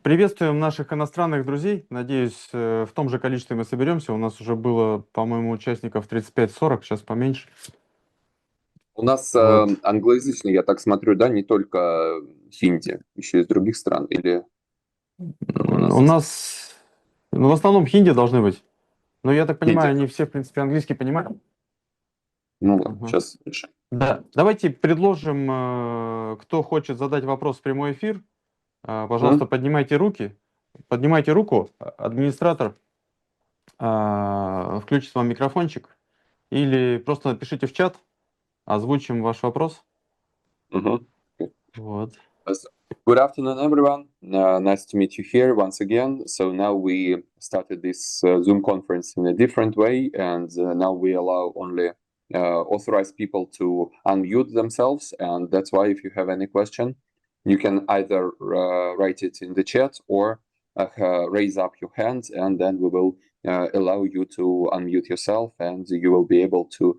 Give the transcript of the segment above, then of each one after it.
Приветствуем наших иностранных друзей. Надеюсь, в том же количестве мы соберемся. У нас уже было, по-моему, участников 35-40, сейчас поменьше. У нас Вот. англоязычный, я так смотрю, да, не только хинди, еще из других стран, или у У нас... нас, ну, в основном хинди должны быть. Но я так Хинди. понимаю, они все, в принципе, английский понимают. Ну ладно, Ага. сейчас решим. Да, давайте предложим, кто хочет задать вопрос в прямой эфир. Пожалуйста, М? поднимайте руки. Поднимайте руку, администратор включит вам микрофончик. Или просто напишите в чат, озвучим ваш вопрос. Мгм. Вот. Yes. Good afternoon, everyone. Nice to meet you here once again. So now we started this Zoom conference in a different way, and now we allow only authorized people to unmute themselves. And that's why, if you have any question, you can either write it in the chat or raise up your hand, and then we will allow you to unmute yourself, and you will be able to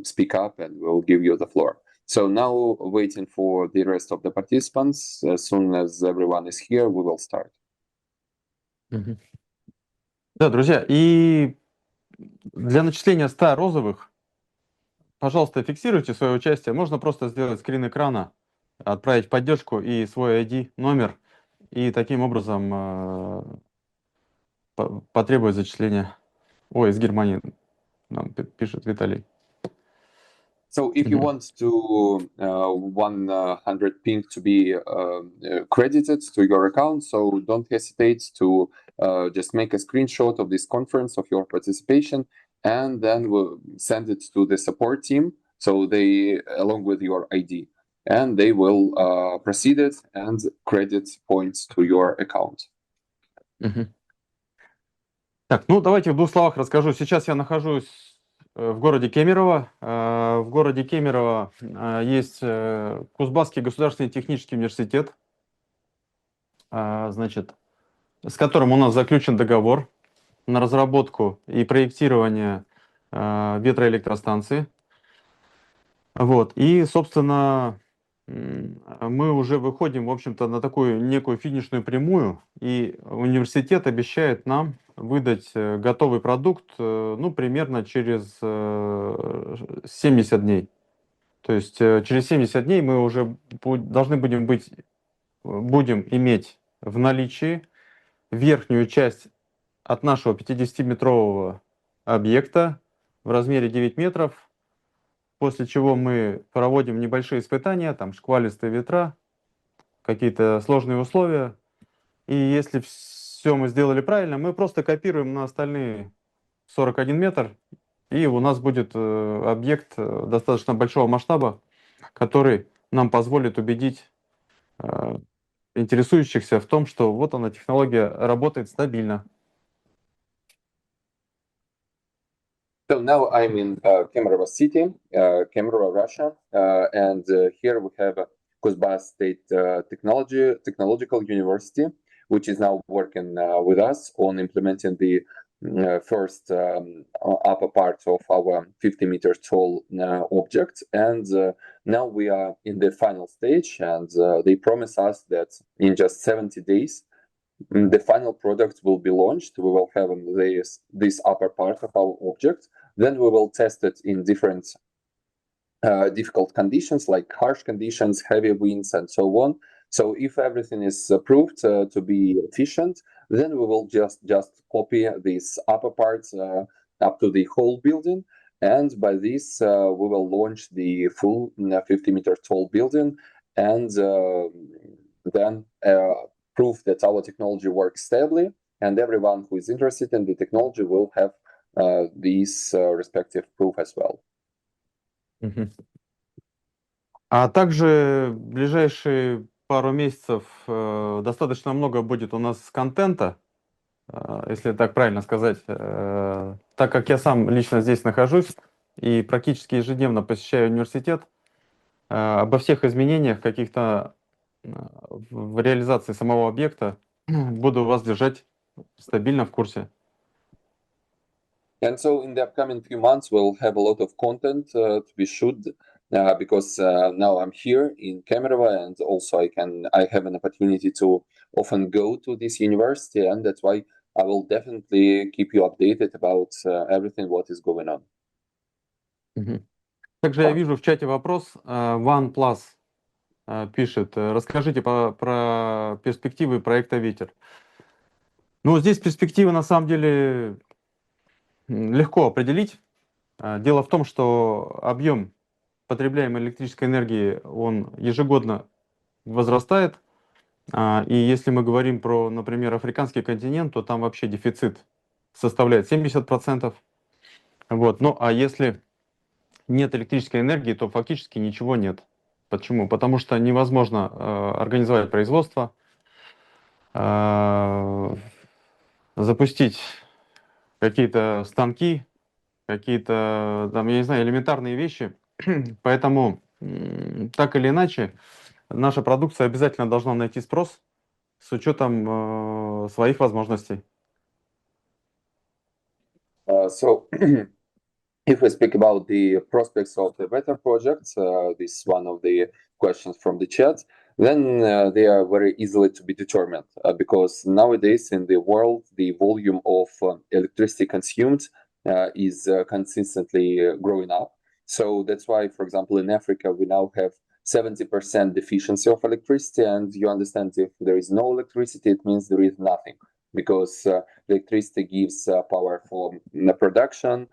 speak up, and we'll give you the floor. So now, waiting for the rest of the participants. As soon as everyone is here, we will start. Мгм. Да, друзья, и для начисления 100 розовых, пожалуйста, фиксируйте свое участие. Можно просто сделать скрин экрана, отправить поддержку и свой ID, номер, и таким образом потребовать зачисления. Ой, из Германии нам пишет Виталий. So if you want to 100 ping to be credited to your account, so don't hesitate to just make a screenshot of this conference of your participation, and then we'll send it to the support team. So they, along with your ID, and they will proceed it and credit points to your account. Мгм. Так, ну давайте в двух словах расскажу. Сейчас я нахожусь в городе Кемерово. В городе Кемерово есть Кузбасский государственный технический университет, значит, с которым у нас заключен договор на разработку и проектирование ветроэлектростанции. Вот. И, собственно, мы уже выходим, в общем-то, на такую некую финишную прямую, и университет обещает нам выдать готовый продукт, ну, примерно через 70 дней. То есть через 70 дней мы уже должны будем иметь в наличии верхнюю часть от нашего 50-метрового объекта в размере 9 метров, после чего мы проводим небольшие испытания, там шквалистые ветра, какие-то сложные условия. И если все мы сделали правильно, мы просто копируем на остальные 41 метр, и у нас будет объект достаточно большого масштаба, который нам позволит убедить э, интересующихся в том, что вот она, технология работает стабильно. So now I'm in Kemerovo city, Kemerovo, Russia, and here we have Kuzbas State Technological University, which is now working with us on implementing the first upper part of our 50 meters tall object. And now we are in the final stage, and they promise us that in just 70 days, the final product will be launched. We will have this upper part of our object. Then we will test it in different difficult conditions like harsh conditions, heavy winds, and so on. So if everything is proved to be efficient, then we will just copy these upper parts up to the whole building. And by this, we will launch the full 50-meter tall building, and then prove that our technology works stably. And everyone who is interested in the technology will have these respective proof as well. Мгм. А также в ближайшие пару месяцев достаточно много будет у нас контента, если так правильно сказать. Так как я сам лично здесь нахожусь и практически ежедневно посещаю университет, обо всех изменениях каких-то в реализации самого объекта буду вас держать стабильно в курсе. And so in the upcoming few months, we'll have a lot of content to be because now I'm here in Kemerovo, and also I have an opportunity to often go to this university, and that's why I will definitely keep you updated about everything what is going on. Мгм. Также я вижу в чате вопрос. OnePlus пишет, расскажите про перспективы проекта «Ветер». Ну, здесь перспективы на самом деле легко определить. Дело в том, что объем потребляемой электрической энергии, он ежегодно возрастает. И если мы говорим про, например, африканский континент, то там вообще дефицит составляет 70%. Вот. Ну, а если нет электрической энергии, то фактически ничего нет. Почему? Потому что невозможно организовать производство, запустить какие-то станки, какие-то, там, я не знаю, элементарные вещи. Поэтому, так или иначе, наша продукция обязательно должна найти спрос с учетом своих возможностей. So if we speak about the prospects of the Better project, this is one of the questions from the chat, then they are very easily to be determined because nowadays in the world, the volume of electricity consumed is consistently growing up. So that's why, for example, in Africa, we now have 70% deficiency of electricity. And you understand if there is no electricity, it means there is nothing because electricity gives power for the production,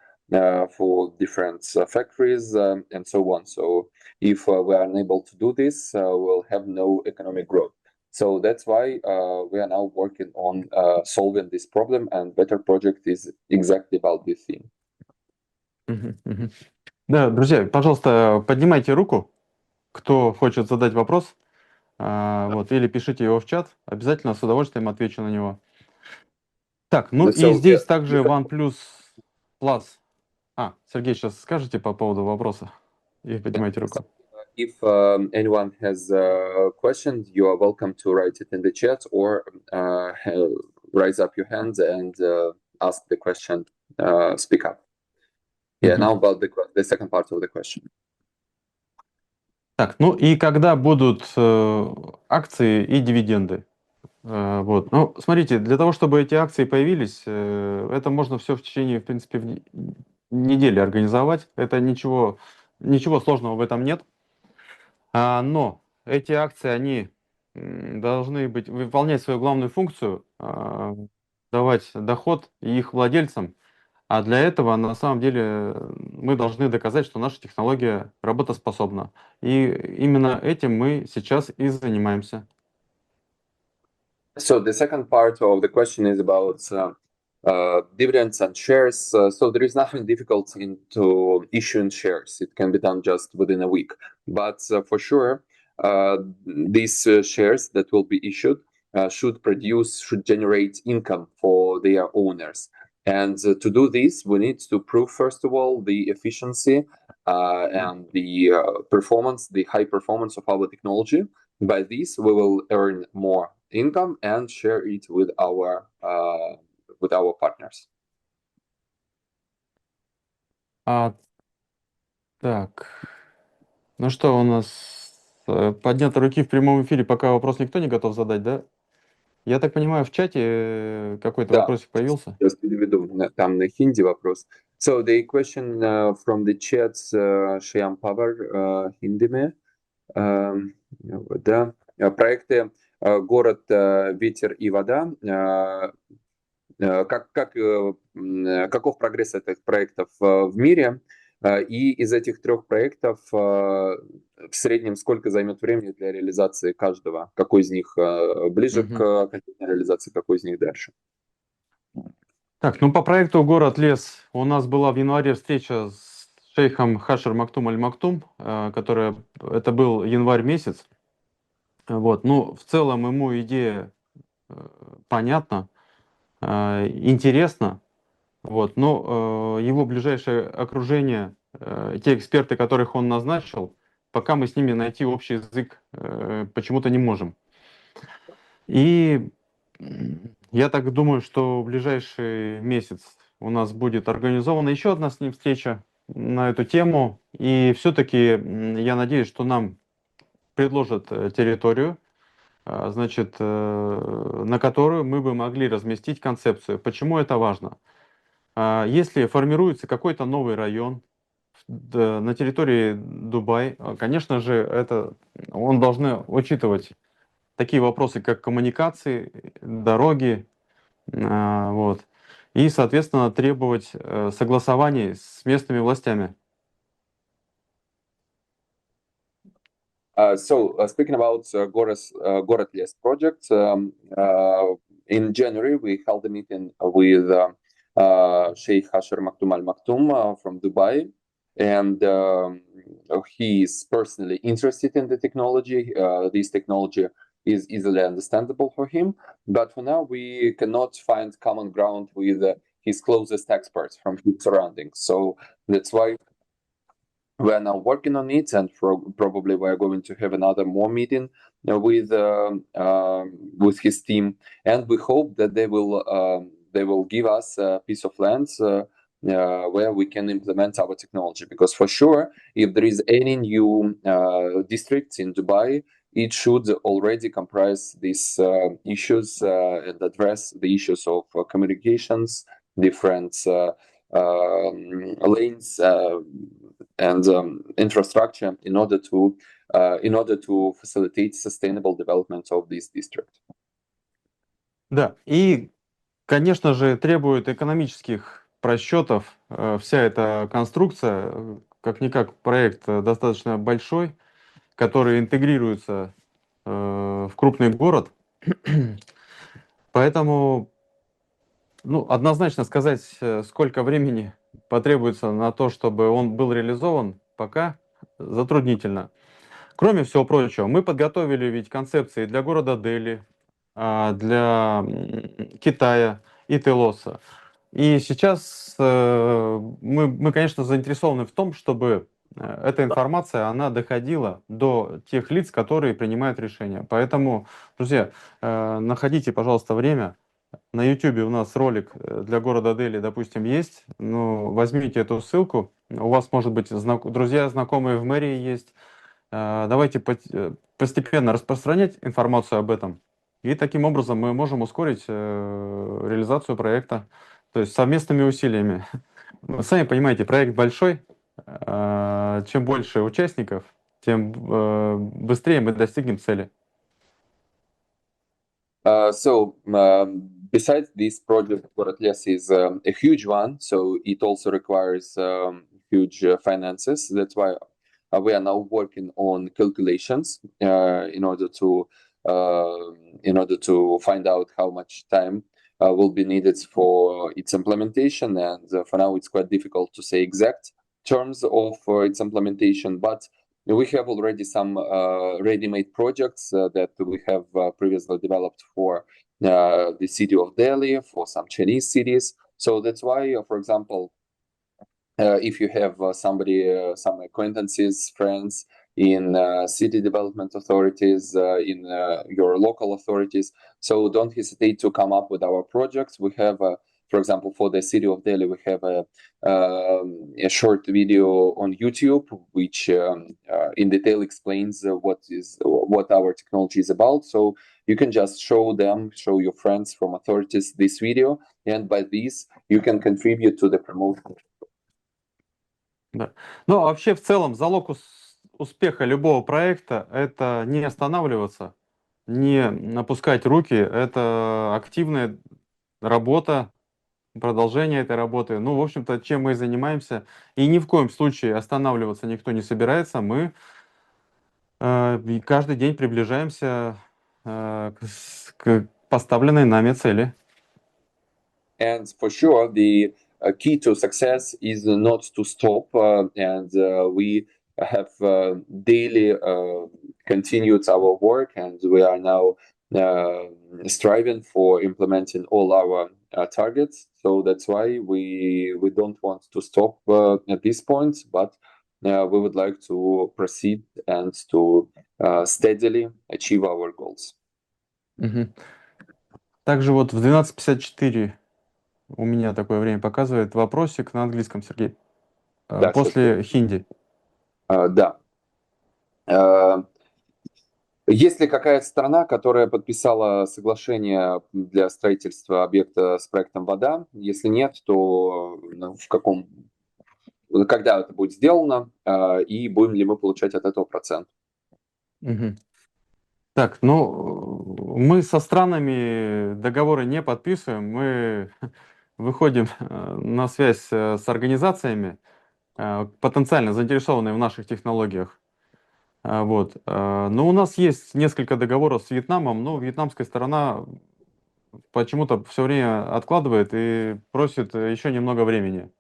for different factories and so on. So if we are unable to do this, we'll have no economic growth. So that's why we are now working on solving this problem, and Better Project is exactly about this theme. Да, друзья, пожалуйста, поднимайте руку, кто хочет задать вопрос, вот, или пишите его в чат, обязательно с удовольствием отвечу на него. Так, ну и здесь также OnePlus Plus. Сергей, сейчас скажете по поводу вопроса и поднимайте руку. If anyone has a question, you are welcome to write it in the chat or raise up your hand and ask the question, speak up. Yeah, now about the second part of the question. Так, ну и когда будут акции и дивиденды? Вот. Ну, смотрите, для того, чтобы эти акции появились, это можно все в течение, в принципе, недели организовать. Это ничего сложного в этом нет. Но эти акции, они должны выполнять свою главную функцию, давать доход их владельцам. А для этого, на самом деле, мы должны доказать, что наша технология работоспособна. И именно этим мы сейчас и занимаемся. So the second part of the question is about dividends and shares. So there is nothing difficult into issuing shares. It can be done just within a week. But for sure, these shares that will be issued should generate income for their owners. And to do this, we need to prove, first of all, the efficiency and the performance, the high performance of our technology. By this, we will earn more income and share it with our partners. Так, ну что, у нас подняты руки в прямом эфире, пока вопрос никто не готов задать, да? Я так понимаю, в чате какой-то вопросик появился? Я переведу, там на хинди вопрос. So the question from the chat, Shyam Power, Hindi में, да, проекты город, ветер и вода. Каков прогресс этих проектов в мире? И из этих трех проектов в среднем сколько займет времени для реализации каждого? Какой из них ближе к окончательной реализации, какой из них дальше? Так, ну по проекту «Город-лес» у нас была в январе встреча с шейхом Хашер Мактум Аль-Мактум, это был январь месяц. Вот, ну, в целом ему идея понятна, интересна. Вот, но его ближайшее окружение, те эксперты, которых он назначил, пока мы с ними найти общий язык почему-то не можем. И я так думаю, что в ближайший месяц у нас будет организована еще одна с ним встреча. на эту тему. И все-таки я надеюсь, что нам предложат территорию, значит, на которую мы бы могли разместить концепцию. Почему это важно? Если формируется какой-то новый район на территории Дубай, конечно же, он должен учитывать такие вопросы, как коммуникации, дороги, вот, и, соответственно, требовать согласований с местными властями. Speaking about Город Лес project, in January we held a meeting with Sheikh Hasher Maktoum Al Maktoum from Dubai, and he is personally interested in the technology. This technology is easily understandable for him, but for now we cannot find common ground with his closest experts from his surroundings. So that's why we are now working on it, and probably we are going to have another more meeting with his team, and we hope that they will give us a piece of land where we can implement our technology. Because for sure, if there is any new district in Dubai, it should already comprise these issues and address the issues of communications, different lanes and infrastructure in order to facilitate sustainable development of this district. Да, и, конечно же, требует экономических просчетов вся эта конструкция, как-никак проект достаточно большой, который интегрируется в крупный город. Поэтому, ну, однозначно сказать, сколько времени потребуется на то, чтобы он был реализован, пока затруднительно. Кроме всего прочего, мы подготовили ведь концепции для города Дели, для Китая и Телоса. И сейчас мы, конечно, заинтересованы в том, чтобы эта информация, она доходила до тех лиц, которые принимают решения. Поэтому, друзья, находите, пожалуйста, время. На YouTube у нас ролик для города Дели, допустим, есть. Ну, возьмите эту ссылку. У вас, может быть, друзья, знакомые в мэрии есть. Давайте постепенно распространять информацию об этом. И таким образом мы можем ускорить реализацию проекта, то есть совместными усилиями. Вы сами понимаете, проект большой. Чем больше участников, тем быстрее мы достигнем цели. Besides this project, Город Лес is a huge one, so it also requires huge finances. That's why we are now working on calculations in order to find out how much time will be needed for its implementation. And for now, it's quite difficult to say exact terms of its implementation, but we have already some ready-made projects that we have previously developed for the city of Delhi, for some Chinese cities. So that's why, for example, if you have some acquaintances, friends in city development authorities, in your local authorities, so don't hesitate to come up with our projects. We have, for example, for the city of Delhi, we have a short video on YouTube, which in detail explains what our technology is about. So you can just show your friends from authorities this video, and by this you can contribute to the promotion. Да. Ну, а вообще, в целом, залог успеха любого проекта — это не останавливаться, не опускать руки, это активная работа, продолжение этой работы. Ну, в общем-то, чем мы и занимаемся. И ни в коем случае останавливаться никто не собирается. Мы каждый день приближаемся к поставленной нами цели. And for sure, the key to success is not to stop, and we have daily continued our work, and we are now striving for implementing all our targets. So that's why we don't want to stop at this point, but we would like to proceed and to steadily achieve our goals. Мгм. Также вот в 12:54 у меня такое время показывает вопросик на английском, Сергей. Да, после хинди. Да. Есть ли какая-то страна, которая подписала соглашение для строительства объекта с проектом вода? Если нет, то когда это будет сделано, и будем ли мы получать от этого процент? Мгм. Так, ну, мы со странами договоры не подписываем, мы выходим на связь с организациями, потенциально заинтересованные в наших технологиях. Вот. Но у нас есть несколько договоров с Вьетнамом, но вьетнамская сторона почему-то все время откладывает и просит еще немного времени.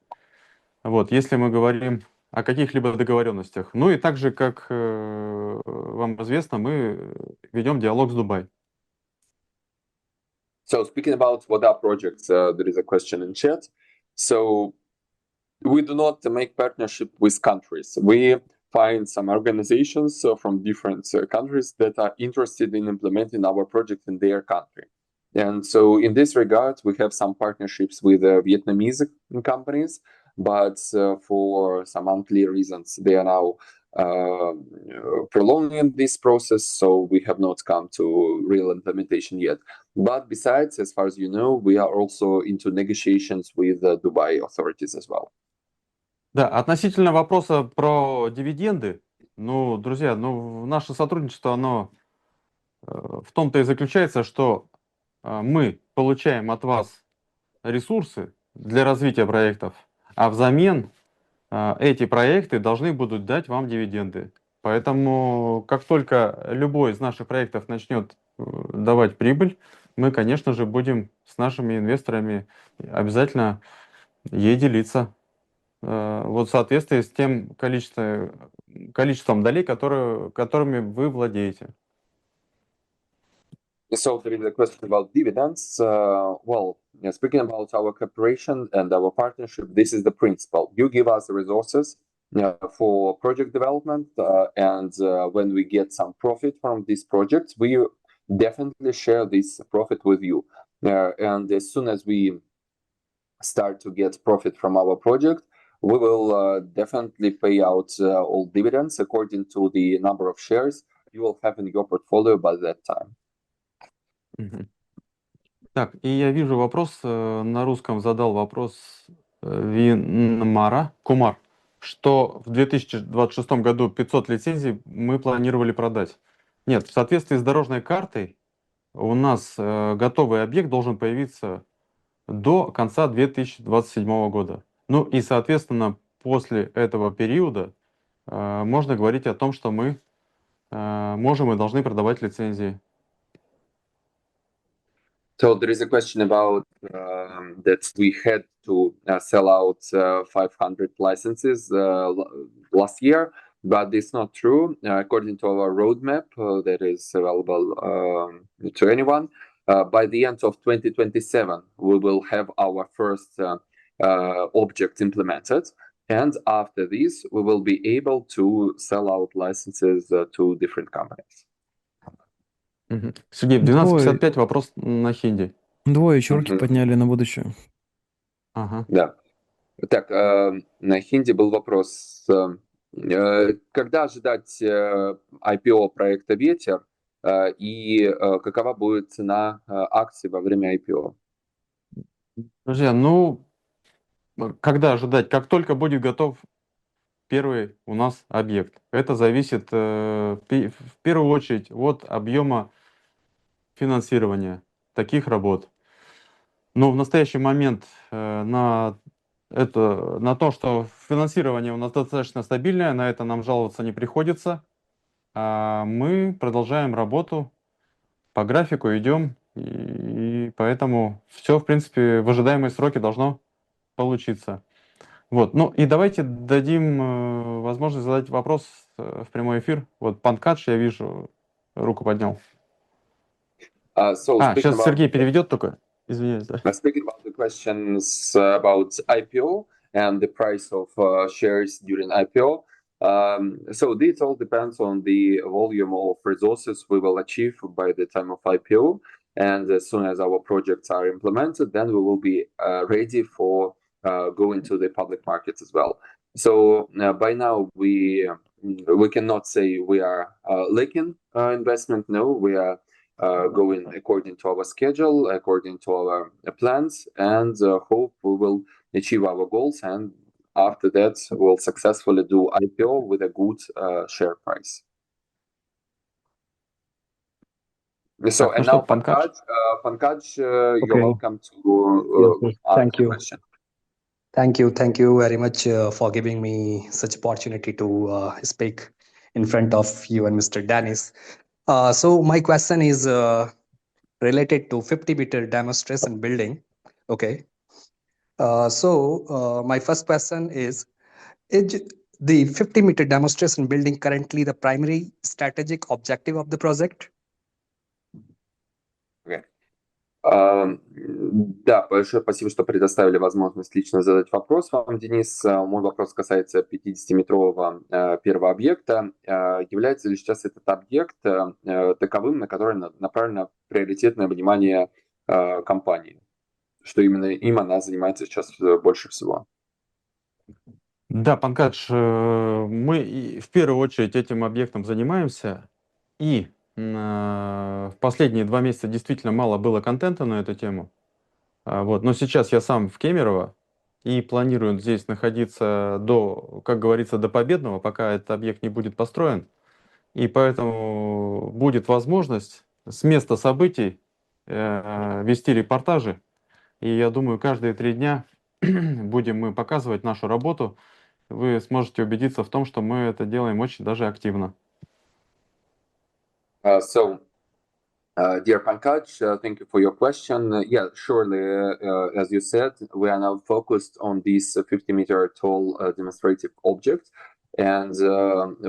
Вот, если мы говорим о каких-либо договоренностях. Ну и также, как вам известно, мы ведем диалог с Дубай. So speaking about WADA projects, there is a question in chat. So we do not make partnership with countries. We find some organizations from different countries that are interested in implementing our project in their country. And so in this regard, we have some partnerships with Vietnamese companies, but for some unclear reasons, they are now prolonging this process, so we have not come to real implementation yet. But besides, as far as you know, we are also into negotiations with the Dubai authorities as well. Да, относительно вопроса про дивиденды, ну, друзья, ну, наше сотрудничество, оно в том-то и заключается, что мы получаем от вас ресурсы для развития проектов, а взамен эти проекты должны будут дать вам дивиденды. Поэтому, как только любой из наших проектов начнет давать прибыль, мы, конечно же, будем с нашими инвесторами обязательно ей делиться. Вот в соответствии с тем количеством долей, которыми вы владеете. So there is a question about dividends. Speaking about our cooperation and our partnership, this is the principle. You give us the resources for project development, and when we get some profit from these projects, we definitely share this profit with you. And as soon as we start to get profit from our project, we will definitely pay out all dividends according to the number of shares you will have in your portfolio by that time. Мгм. Так, и я вижу вопрос, на русском задал вопрос Кумар, что в 2026 году 500 лицензий мы планировали продать. Нет, в соответствии с дорожной картой у нас готовый объект должен появиться до конца 2027 года. Ну и, соответственно, после этого периода можно говорить о том, что мы можем и должны продавать лицензии. So there is a question about that we had to sell out 500 licenses last year, but it's not true. According to our roadmap that is available to anyone, by the end of 2027, we will have our first object implemented. And after this, we will be able to sell out licenses to different companies. Сергей, в 12:55 вопрос на хинди. Двое чурки подняли на будущее. Ага. Да. Так, на хинди был вопрос. Когда ожидать IPO проекта «Ветер» и какова будет цена акций во время IPO? Друзья, ну, когда ожидать? Как только будет готов первый у нас объект. Это зависит в первую очередь от объема финансирования таких работ. Но в настоящий момент на то, что финансирование у нас достаточно стабильное, на это нам жаловаться не приходится. Мы продолжаем работу, по графику идем, и поэтому все, в принципе, в ожидаемые сроки должно получиться. Вот, ну и давайте дадим возможность задать вопрос в прямой эфир. Вот Панкадж, я вижу, руку поднял. Сейчас Сергей переведет только. Извиняюсь. Speaking about the questions about IPO and the price of shares during IPO. So this all depends on the volume of resources we will achieve by the time of IPO. And as soon as our projects are implemented, then we will be ready for going to the public markets as well. So by now we cannot say we are lacking investment. No, we are going according to our schedule, according to our plans, and hope we will achieve our goals. And after that, we'll successfully do IPO with a good share price. So, Так, ну and что, now Pankaj? Pankaj, you're Okay. welcome Yes, to yes. ask Thank the you. question. Thank you very much for giving me such opportunity to speak in front of you and Mr. Dennis. So my question is related to 50-meter demonstration building. Okay. My first question is the 50-meter demonstration building currently the primary strategic objective of the project? Да, большое спасибо, что предоставили возможность лично задать вопрос вам, Денис. Мой вопрос касается 50-метрового первого объекта. Является ли сейчас этот объект таковым, на который направлено приоритетное внимание компании? Что именно им она занимается сейчас больше всего? Да, Панкадж, мы в первую очередь этим объектом занимаемся, и в последние 2 месяца действительно мало было контента на эту тему. Вот. Но сейчас я сам в Кемерово и планирую здесь находиться до, как говорится, до победного, пока этот объект не будет построен. И поэтому будет возможность с места событий вести репортажи. И я думаю, каждые 3 дня будем мы показывать нашу работу. Вы сможете убедиться в том, что мы это делаем очень даже активно. Dear Pankaj, thank you for your question. Yeah, surely, as you said, we are now focused on this 50-meter tall demonstrative object, and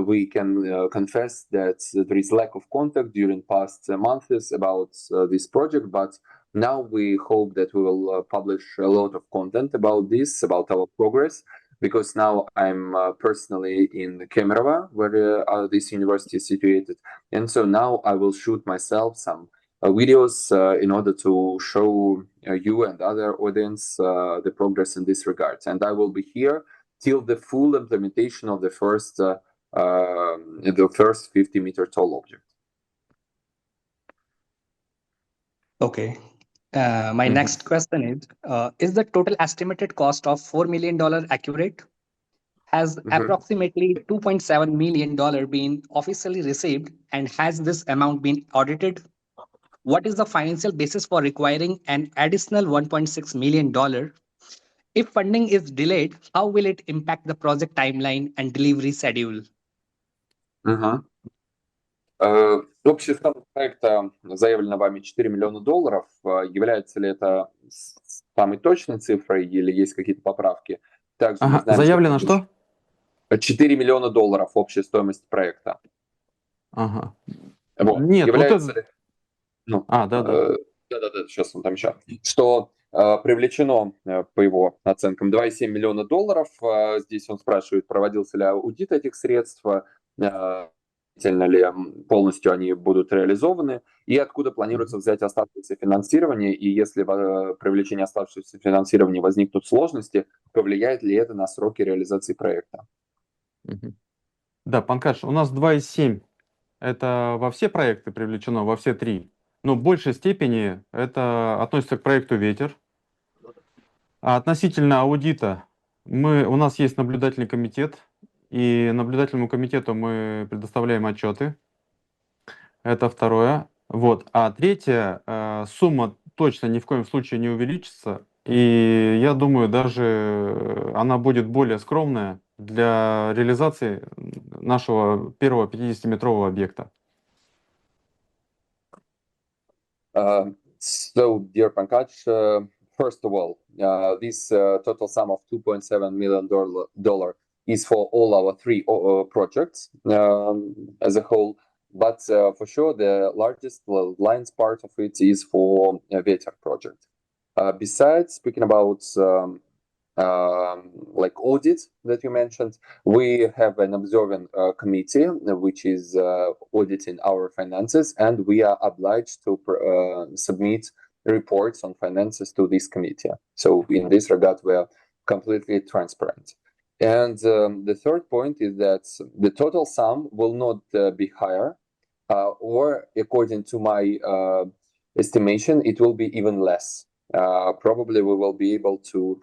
we can confess that there is lack of contact during past months about this project, but now we hope that we will publish a lot of content about this, about our progress, because now I'm personally in Kemerovo, where this university is situated. And so now I will shoot myself some videos in order to show you and other audience the progress in this regard. And I will be here till the full implementation of the first 50-meter tall object. Okay. My next question is the total estimated cost of $4 million accurate? Has approximately $2.7 million been officially received, and has this amount been audited? What is the financial basis for requiring an additional $1.6 million? If funding is delayed, how will it impact the project timeline and delivery schedule? Общая стоимость проекта заявлена вами $4 миллиона. Является ли это самой точной цифрой или есть какие-то поправки? Также мы знаем, заявлено что? $4 миллиона общая стоимость проекта. Ага. Вот. Нет, является вот ли... Ну, да. Да, сейчас он там еще. Что привлечено, по его оценкам, $2,7 миллиона. Здесь он спрашивает, проводился ли аудит этих средств, действительно ли полностью они будут реализованы, и откуда планируется взять оставшееся финансирование, и если привлечение оставшегося финансирования возникнут сложности, повлияет ли это на сроки реализации проекта? Да, Панкаш, у нас 2,7 это во все проекты привлечено, во все 3. Но в большей степени это относится к проекту «Ветер». А относительно аудита, у нас есть наблюдательный комитет, и наблюдательному комитету мы предоставляем отчеты. Это второе. Вот. А третье, сумма точно ни в коем случае не увеличится, и я думаю, даже она будет более скромная для реализации нашего первого 50-метрового объекта. So, dear Pankaj, first of all, this total sum of $2.7 million is for all our 3 projects as a whole. But for sure, the largest lion's part of it is for Veter project. Besides speaking about like audit that you mentioned, we have an observing committee which is auditing our finances, and we are obliged to submit reports on finances to this committee. So in this regard, we are completely transparent. And the third point is that the total sum will not be higher, or according to my estimation, it will be even less. Probably we will be able to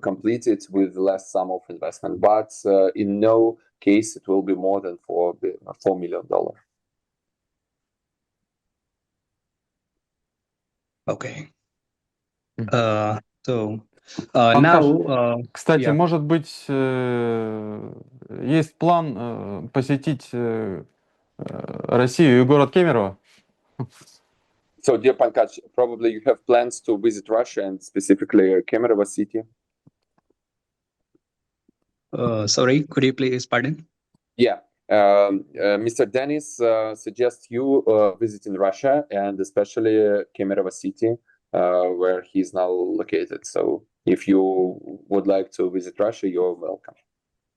complete it with less sum of investment, but in no case it will be more than $4 million. Okay. Мгм. So Панкаш, now, кстати, yeah. может быть, есть план посетить Россию и город Кемерово? So, dear Pankaj, probably you have plans to visit Russia and specifically Kemerovo city. Sorry, could you please pardon? Yeah. Mr. Dennis suggests you visiting Russia and especially Kemerovo city, where he's now located. So, if you would like to visit Russia, you're welcome.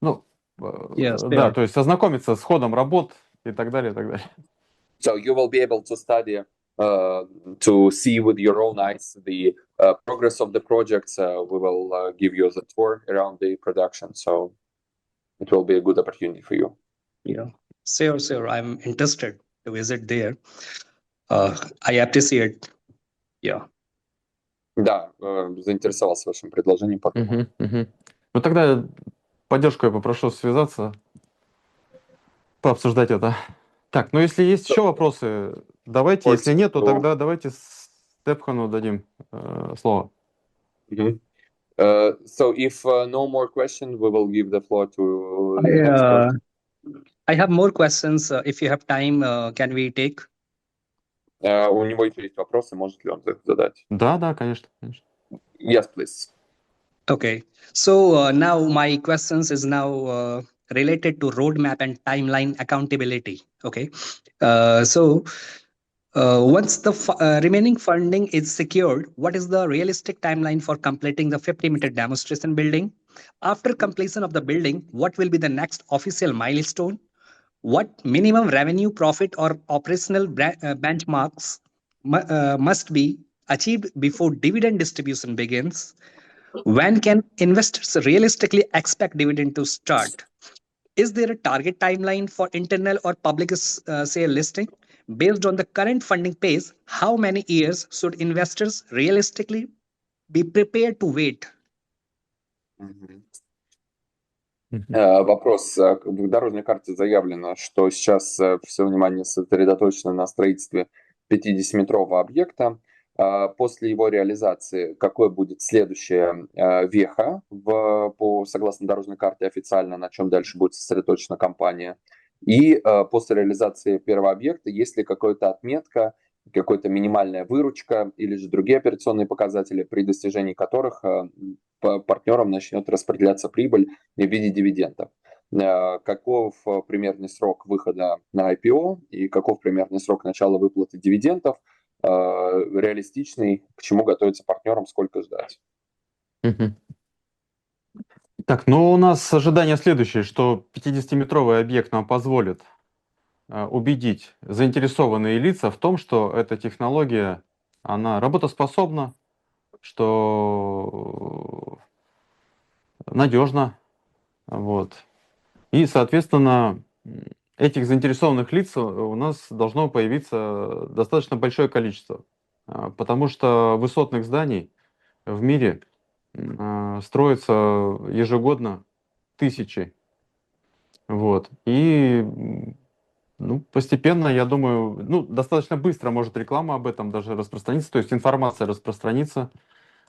Ну, Yes, да, sure. то есть ознакомиться с ходом работ и так далее, и так далее. So you will be able to study, to see with your own eyes the progress of the projects. We will give you the tour around the production. So it will be a good opportunity for you. Yeah, sure. I'm interested to visit there. I appreciate. Yeah. Да, заинтересовался вашим предложением. Подумал. Мгм, мгм. Ну тогда поддержку я попрошу связаться, пообсуждать это. Так, ну если есть еще вопросы, давайте. Если нет, то тогда давайте Степхану дадим слово. Mhm. So if no more questions, we will give the floor to the next person. I have more questions. If you have time, can we take? У него еще есть вопросы, может ли он их задать? Да, конечно, конечно. Yes, please. Okay. So now my questions is now related to roadmap and timeline accountability. Okay. So once the remaining funding is secured, what is the realistic timeline for completing the 50-meter demonstration building? After completion of the building, what will be the next official milestone? What minimum revenue, profit, or operational benchmarks must be achieved before dividend distribution begins? When can investors realistically expect dividend to start? Is there a target timeline for internal or public sale listing? Based on the current funding pace, how many years should investors realistically be prepared to wait? Вопрос. В дорожной карте заявлено, что сейчас все внимание сосредоточено на строительстве 50-метрового объекта. После его реализации, какой будет следующая веха, согласно дорожной карте официально, на чем дальше будет сосредоточена компания. И после реализации первого объекта, есть ли какая-то отметка, какая-то минимальная выручка или же другие операционные показатели, при достижении которых партнерам начнет распределяться прибыль в виде дивидендов. Каков примерный срок выхода на IPO и каков примерный срок начала выплаты дивидендов, реалистичный, к чему готовиться партнерам, сколько ждать. Так, ну у нас ожидание следующее, что 50-метровый объект нам позволит убедить заинтересованные лица в том, что эта технология, она работоспособна, что надежна, вот. И, соответственно, этих заинтересованных лиц у нас должно появиться достаточно большое количество, потому что высотных зданий в мире строится ежегодно тысячи. Вот. И постепенно, я думаю, достаточно быстро может реклама об этом даже распространиться, то есть информация распространится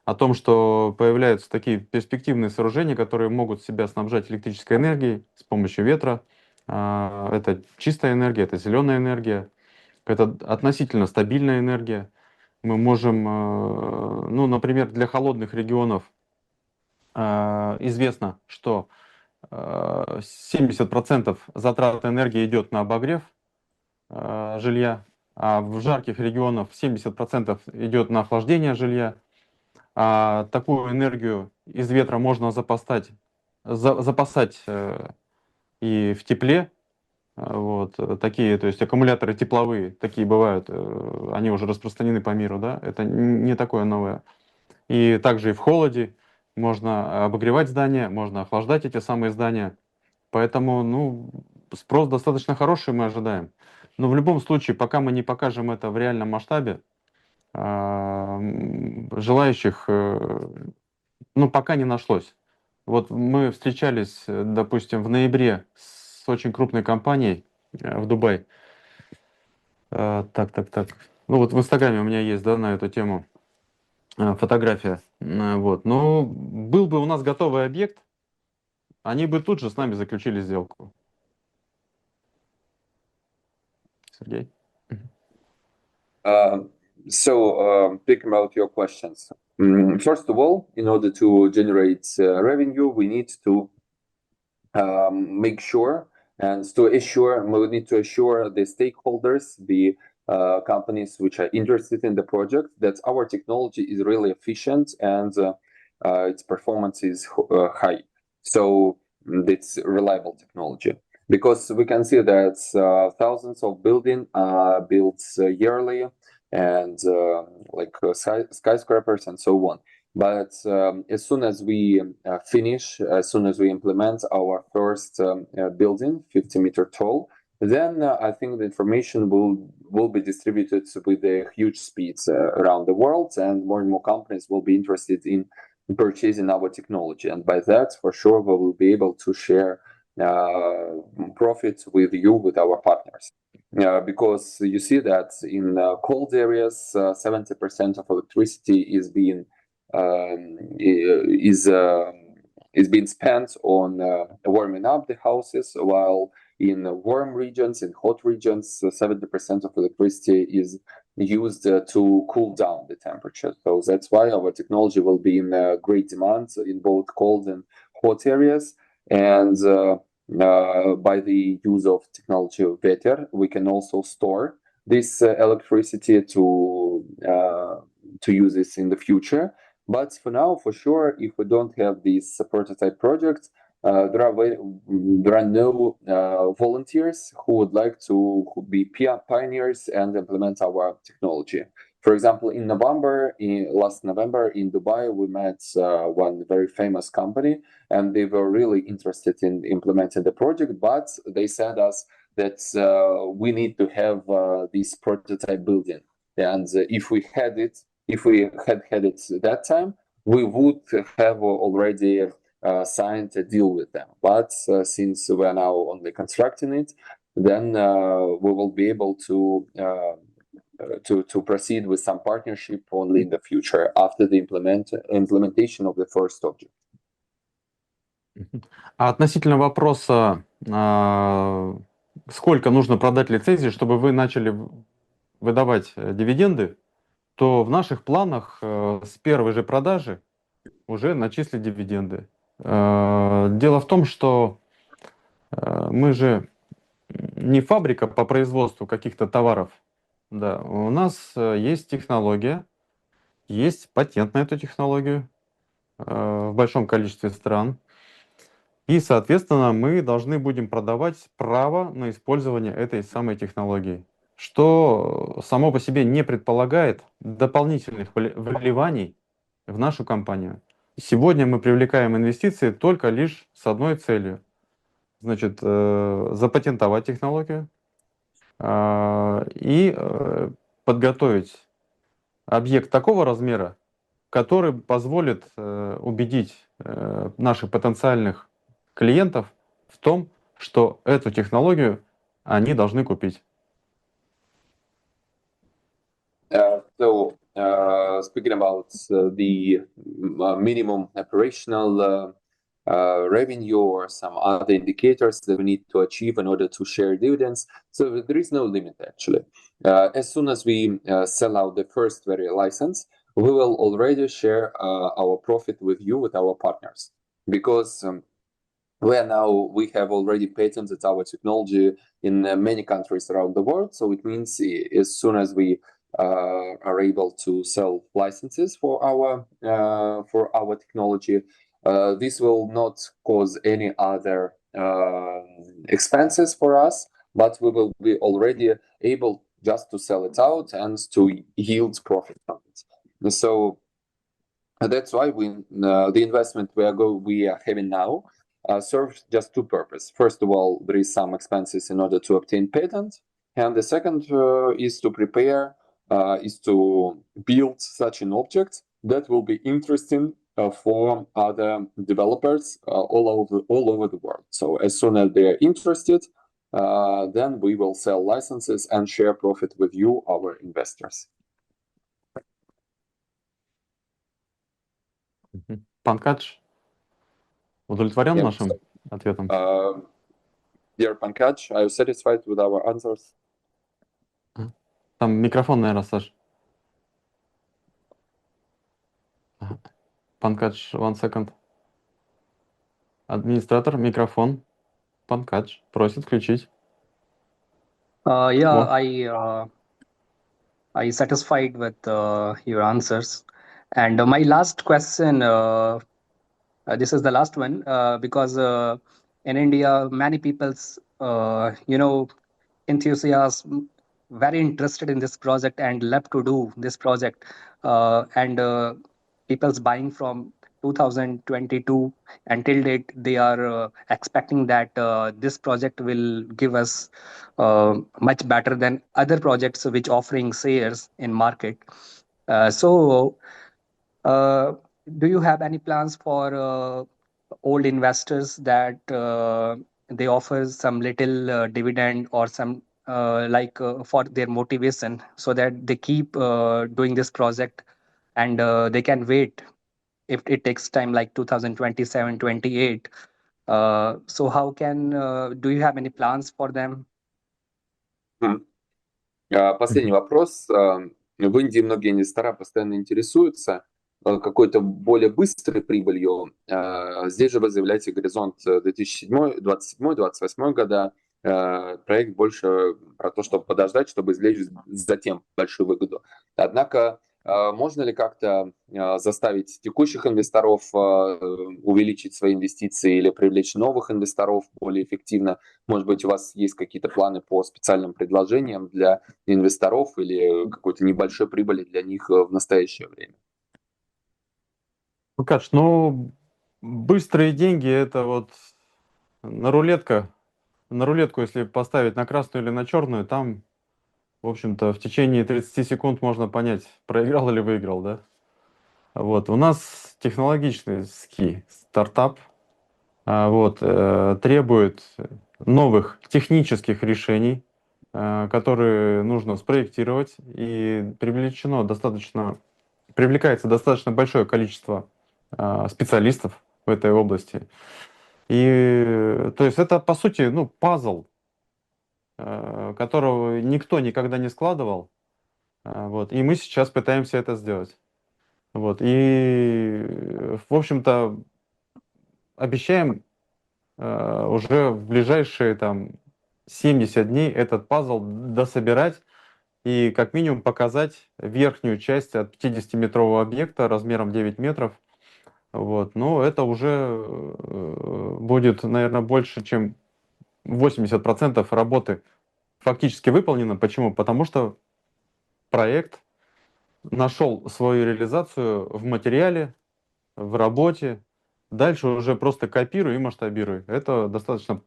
о том, что появляются такие перспективные сооружения, которые могут себя снабжать электрической энергией с помощью ветра. Это чистая энергия, это зеленая энергия, это относительно стабильная энергия. Мы можем, например, для холодных регионов известно, что 70% затрат энергии идет на обогрев жилья, а в жарких регионах 70% идет на охлаждение жилья. Такую энергию из ветра можно запасать и в тепле. Вот такие, то есть аккумуляторы тепловые, такие бывают, они уже распространены по миру, да, это не такое новое. И также и в холоде можно обогревать здания, можно охлаждать эти самые здания. Поэтому, ну, спрос достаточно хороший мы ожидаем. Но в любом случае, пока мы не покажем это в реальном масштабе, желающих, ну, пока не нашлось. Вот мы встречались, допустим, в ноябре с очень крупной компанией в Дубае. Так. Ну вот в Инстаграме у меня есть, да, на эту тему фотография. Вот. Но был бы у нас готовый объект, они бы тут же с нами заключили сделку. Сергей? Speaking about your questions. First of all, in order to generate revenue, we need to make sure and to assure, we need to assure the stakeholders, the companies which are interested in the project, that our technology is really efficient and its performance is high. So it's reliable technology. Because we can see that thousands of buildings are built yearly, and skyscrapers and so on. But as soon as we finish, as soon as we implement our first building, 50-meter tall, then I think the information will be distributed with huge speeds around the world, and more companies will be interested in purchasing our technology. And by that, for sure, we will be able to share profits with you, with our partners. Because you see that in cold areas, 70% of electricity is being spent on warming up the houses, while in warm regions, in hot regions, 70% of electricity is used to cool down the temperature. So that's why our technology will be in great demand in both cold and hot areas. And by the use of technology of Vetter, we can also store this electricity to use this in the future. But for now, for sure, if we don't have this prototype project, there are no volunteers who would like to be pioneers and implement our technology. For example, in last November in Dubai, we met one very famous company, and they were really interested in implementing the project, but they said us that we need to have this prototype building. And if we had it that time, we would have already signed a deal with them. But since we are now only constructing it, then we will be able to proceed with some partnership only in the future after the implementation of the first object. А относительно вопроса, сколько нужно продать лицензий, чтобы вы начали выдавать дивиденды, то в наших планах с первой же продажи уже начислить дивиденды. Дело в том, что мы же не фабрика по производству каких-то товаров. Да, у нас есть технология, есть патент на эту технологию в большом количестве стран. И, соответственно, мы должны будем продавать право на использование этой самой технологии, что само по себе не предполагает дополнительных вливаний в нашу компанию. Сегодня мы привлекаем инвестиции только лишь с одной целью. Значит, запатентовать технологию и подготовить объект такого размера, который позволит убедить наших потенциальных клиентов в том, что эту технологию они должны купить. Speaking about the minimum operational revenue or some other indicators that we need to achieve in order to share dividends. So there is no limit, actually. As soon as we sell out the first Vetter license, we will already share our profit with you, with our partners, because we have already patented our technology in many countries around the world. So it means as soon as we are able to sell licenses for our technology, this will not cause any other expenses for us, but we will be already able just to sell it out and to yield profit from it. So That's why the investment we are having now serves just two purposes. First of all, there is some expenses in order to obtain patent, and the second is to prepare, is to build such an object that will be interesting for other developers all over the world. So as soon as they are interested, then we will sell licenses and share profit with you, our investors. Панкадж удовлетворен Yeah, нашим ответом? Dear Pankaj, are you satisfied with our answers? Там микрофон, наверное, Саш. Панкадж, one second. Администратор, микрофон. Панкадж просит включить. Yeah, О. I satisfied with your answers. And my last question, this is the last one, because in India, many people's, enthusiasm, very interested in this project and love to do this project. And people's buying from 2022 until date, they are expecting that this project will give us much better than other projects which offering shares in market. So do you have any plans for old investors that they offer some little dividend or some for their motivation so that they keep doing this project and they can wait if it takes time like 2027 28. So how can do you have any plans for them? Последний вопрос. В Индии многие инвестора постоянно интересуются какой-то более быстрой прибылью. Здесь же вы заявляете горизонт 2027-2028 года. Проект больше про то, чтобы подождать, чтобы извлечь затем большую выгоду. Однако можно ли как-то заставить текущих инвесторов увеличить свои инвестиции или привлечь новых инвесторов более эффективно? Может быть, у вас есть какие-то планы по специальным предложениям для инвесторов или какой-то небольшой прибыли для них в настоящее время? Лукаш, ну, быстрые деньги — это вот на рулетку, если поставить на красную или на черную, там, в общем-то, в течение 30 секунд можно понять, проиграл или выиграл, да? Вот, у нас технологичный стартап, требует новых технических решений, которые нужно спроектировать, и привлекается достаточно большое количество специалистов в этой области. И, то есть это, по сути, ну, пазл, которого никто никогда не складывал. Вот, и мы сейчас пытаемся это сделать. Вот, и, в общем-то, обещаем уже в ближайшие там 70 дней этот пазл дособирать и как минимум показать верхнюю часть от 50-метрового объекта размером 9 метров. Вот. Но это уже будет, наверное, больше, чем 80% работы фактически выполнено. Почему? Потому что проект нашел свою реализацию в материале, в работе. Дальше уже просто копируй и масштабируй. Это достаточно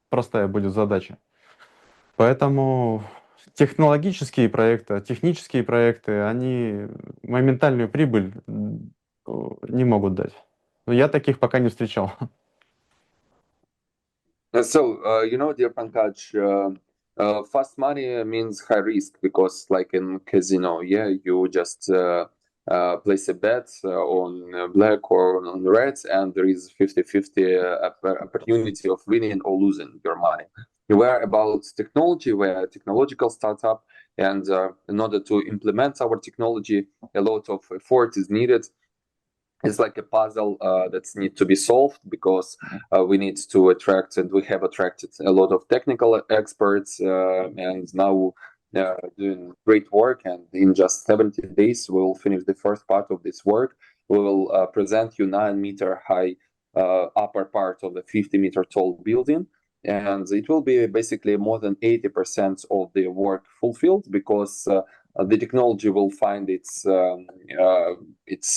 простая будет задача. Поэтому технические проекты, они моментальную прибыль не могут дать. Но я таких пока не встречал. So, dear Pankaj, fast money means high risk because, like in casino, you just place a bet on black or on red, and there is 50-50 opportunity of winning or losing your money. We're about technology, we're a technological startup, and in order to implement our technology, a lot of effort is needed. It's like a puzzle that needs to be solved because we need to attract, and we have attracted a lot of technical experts, and now doing great work. And in just 70 days, we will finish the first part of this work. We will present you 9-meter high upper part of the 50-meter tall building. And it will be basically more than 80% of the work fulfilled because the technology will find its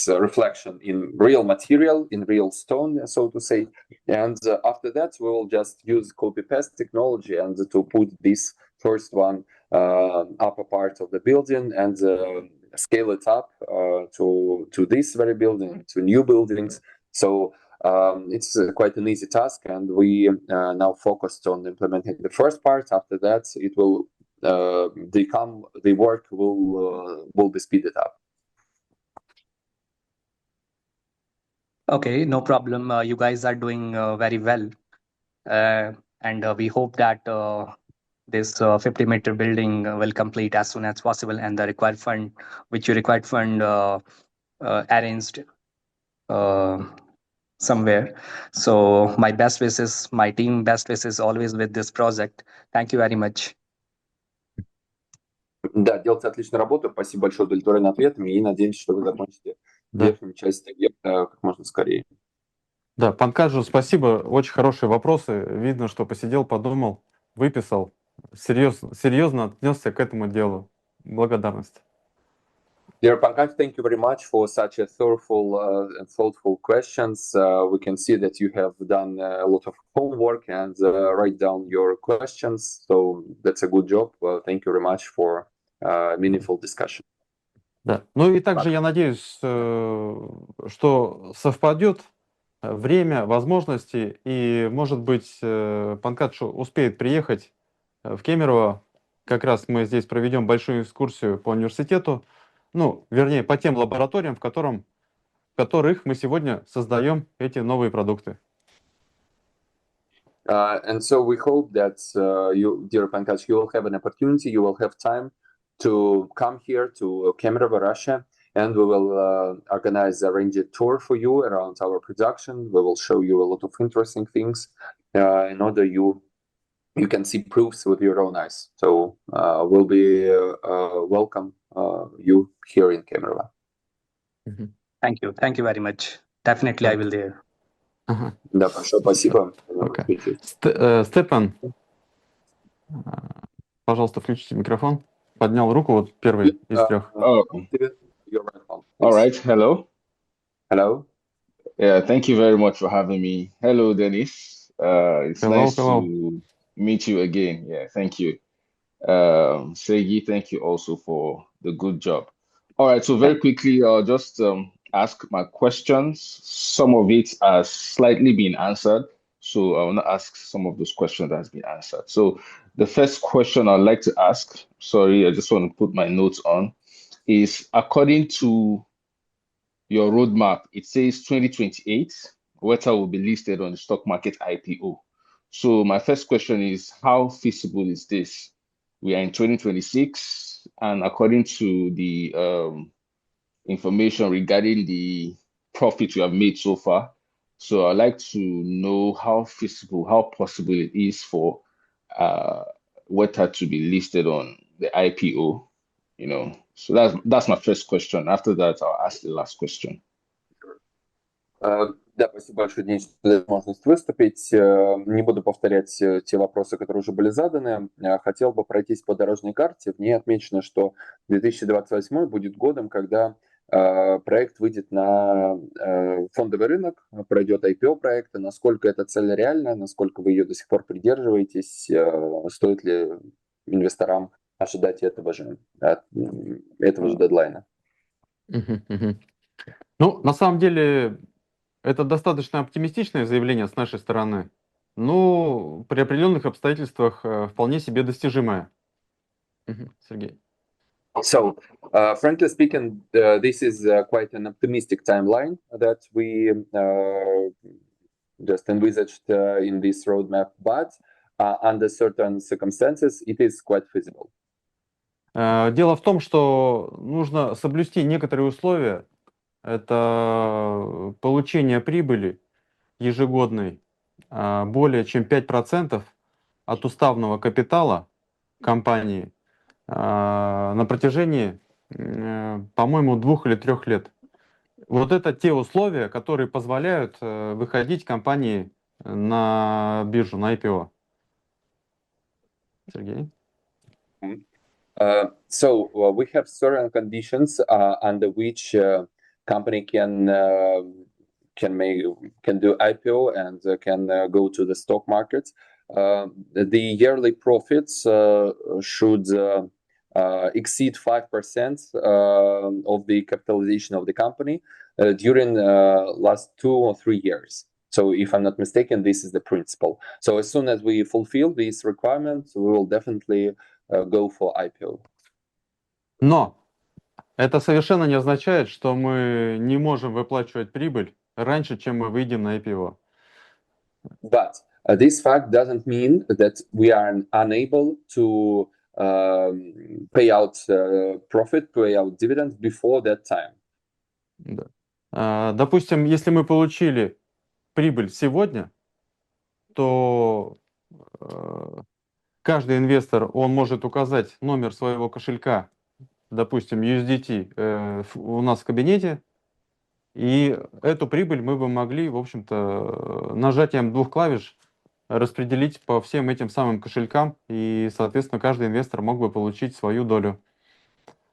reflection in real material, in real stone, so to say. And after that, we will just use copy-paste technology and to put this first one upper part of the building and scale it up to this very building, to new buildings. So it's quite an easy task, and we now focused on implementing the first part. After that, it will the work will be speeded up. Okay, no problem. You guys are doing very well. And we hope that this 50-meter building will complete as soon as possible, and the required fund, which you required fund arranged somewhere. So my best wishes, my team best wishes always with this project. Thank you very much. Да, делаете отличную работу. Спасибо большое, удовлетворен ответами, и надеемся, что вы закончите Да. верхнюю часть объекта как можно скорее. Да, Панкаджу спасибо, очень хорошие вопросы. Видно, что посидел, подумал, выписал, серьезно отнесся к этому делу. Благодарность. Dear Pankaj, thank you very much for such a thoughtful questions. We can see that you have done a lot of homework and write down your questions. So that's a good job. Thank you very much for meaningful discussion. Да. Ну и также я надеюсь, что совпадет время, возможности, и, может быть, Панкадж успеет приехать в Кемерово. Как раз мы здесь проведем большую экскурсию по университету, ну, вернее, по тем лабораториям, в которых мы сегодня создаем эти новые продукты. And so we hope that you, dear Pankaj, you will have an opportunity, you will have time to come here to Kemerovo, Russia, and we will arrange a tour for you around our production. We will show you a lot of interesting things in order you can see proofs with your own eyes. So we'll be welcome you here in Kemerovo. Thank you very much. Definitely, I will there. Да, большое спасибо. Okay. Степан, пожалуйста, включите микрофон. Поднял руку, вот первый из трех. All right. Hello. Hello. Yeah, thank you very much for having me. Hello, Dennis. It's nice to meet you again. Yeah, thank you. Sergey, thank you also for the good job. All right, so very quickly, I'll just ask my questions. Some of it has slightly been answered, so I want to ask some of those questions that has been answered. So the first question I'd like to ask, sorry, I just want to put my notes on, is according to your roadmap, it says 2028, Weta will be listed on the stock market IPO. So my first question is, how feasible is this? We are in 2026, and according to the information regarding the profit you have made so far, so I'd like to know how feasible, how possible it is for Weta to be listed on the IPO, you know. So that's my first question. After that, I'll ask the last question. Да, спасибо большое, Денис, что дали возможность выступить. Не буду повторять те вопросы, которые уже были заданы. Хотел бы пройтись по дорожной карте. В ней отмечено, что 2028 будет годом, когда проект выйдет на фондовый рынок, пройдет IPO проекта. Насколько эта цель реальна, насколько вы ее до сих пор придерживаетесь, стоит ли инвесторам ожидать этого же дедлайна? Ну, на самом деле, это достаточно оптимистичное заявление с нашей стороны. Ну, при определенных обстоятельствах вполне себе достижимое. Сергей. So, frankly speaking, this is quite an optimistic timeline that we just envisaged in this roadmap, but under certain circumstances, it is quite feasible. Дело в том, что нужно соблюсти некоторые условия. Это получение прибыли ежегодной более чем 5% от уставного капитала компании на протяжении, по-моему, 2 или 3 лет. Вот это те условия, которые позволяют выходить компании на биржу, на IPO. Сергей? We have certain conditions under which company can do IPO and can go to the stock market. The yearly profits should exceed 5% of the capitalization of the company during last 2 or 3 years. So if I'm not mistaken, this is the principle. So as soon as we fulfill these requirements, we will definitely go for IPO. Но это совершенно не означает, что мы не можем выплачивать прибыль раньше, чем мы выйдем на IPO. But this fact doesn't mean that we are unable to pay out profit, pay out dividends before that time. Да. Допустим, если мы получили прибыль сегодня, то каждый инвестор, он может указать номер своего кошелька, допустим, USDT, у нас в кабинете, и эту прибыль мы бы могли, в общем-то, нажатием 2 клавиш распределить по всем этим самым кошелькам, и, соответственно, каждый инвестор мог бы получить свою долю.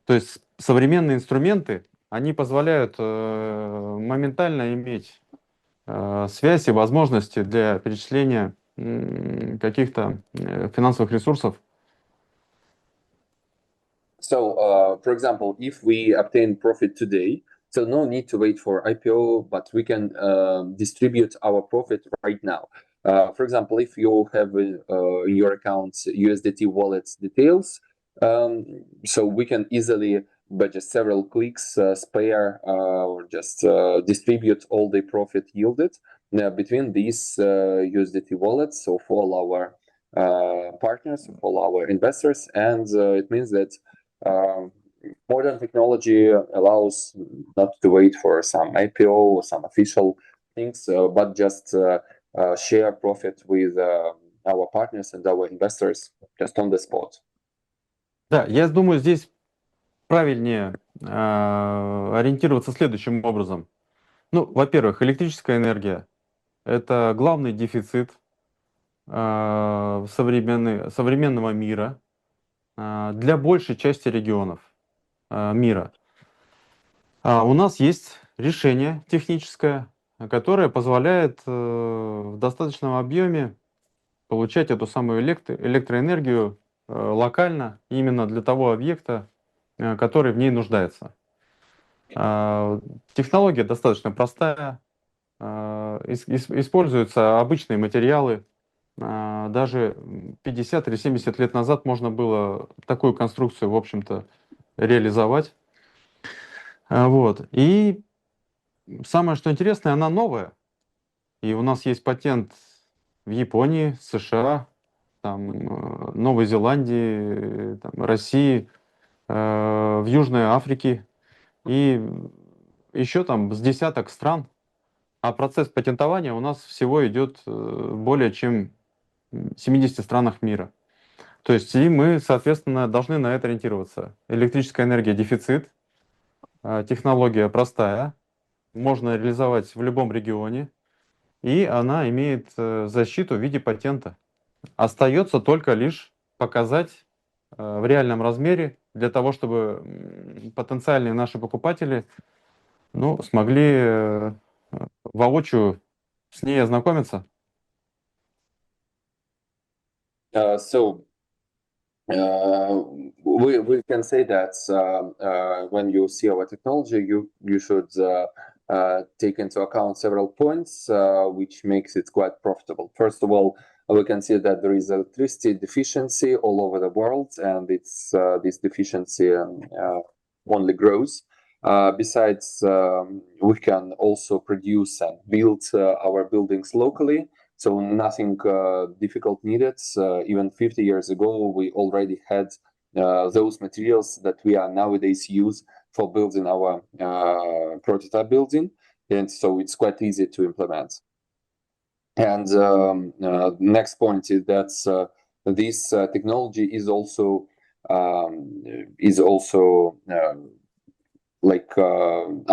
То есть современные инструменты, они позволяют моментально иметь связь и возможности для перечисления каких-то финансовых ресурсов. So, for example, if we obtain profit today, so no need to wait for IPO, but we can distribute our profit right now. For example, if you have in your account USDT wallets details, so we can easily, by just several clicks, spare or just distribute all the profit yielded between these USDT wallets, so for all our partners, for all our investors, and it means that modern technology allows not to wait for some IPO or some official things, but just share profit with our partners and our investors just on the spot. Да, я думаю, здесь правильнее ориентироваться следующим образом. Ну, во-первых, электрическая энергия – это главный дефицит современного мира для большей части регионов мира. У нас есть решение техническое, которое позволяет в достаточном объеме получать эту самую электроэнергию локально именно для того объекта, который в ней нуждается. Технология достаточно простая, используются обычные материалы. Даже 50 или 70 лет назад можно было такую конструкцию, в общем-то, реализовать. Вот. И самое, что интересное, она новая. И у нас есть патент в Японии, США, там, Новой Зеландии, там, России, в Южной Африке и еще там с десяток стран. А процесс патентования у нас всего идет более чем в 70 странах мира. То есть и мы, соответственно, должны на это ориентироваться. Электрическая энергия – дефицит, технология простая, можно реализовать в любом регионе, и она имеет защиту в виде патента. Остается только лишь показать в реальном размере для того, чтобы потенциальные наши покупатели смогли воочию с ней ознакомиться. We can say that when you see our technology, you should take into account several points, which makes it quite profitable. First of all, we can see that there is electricity deficiency all over the world, and this deficiency only grows. Besides, we can also produce and build our buildings locally, so nothing difficult needed. Even 50 years ago, we already had those materials that we are nowadays use for building our prototype building, and so it's quite easy to implement. And next point is that this technology is also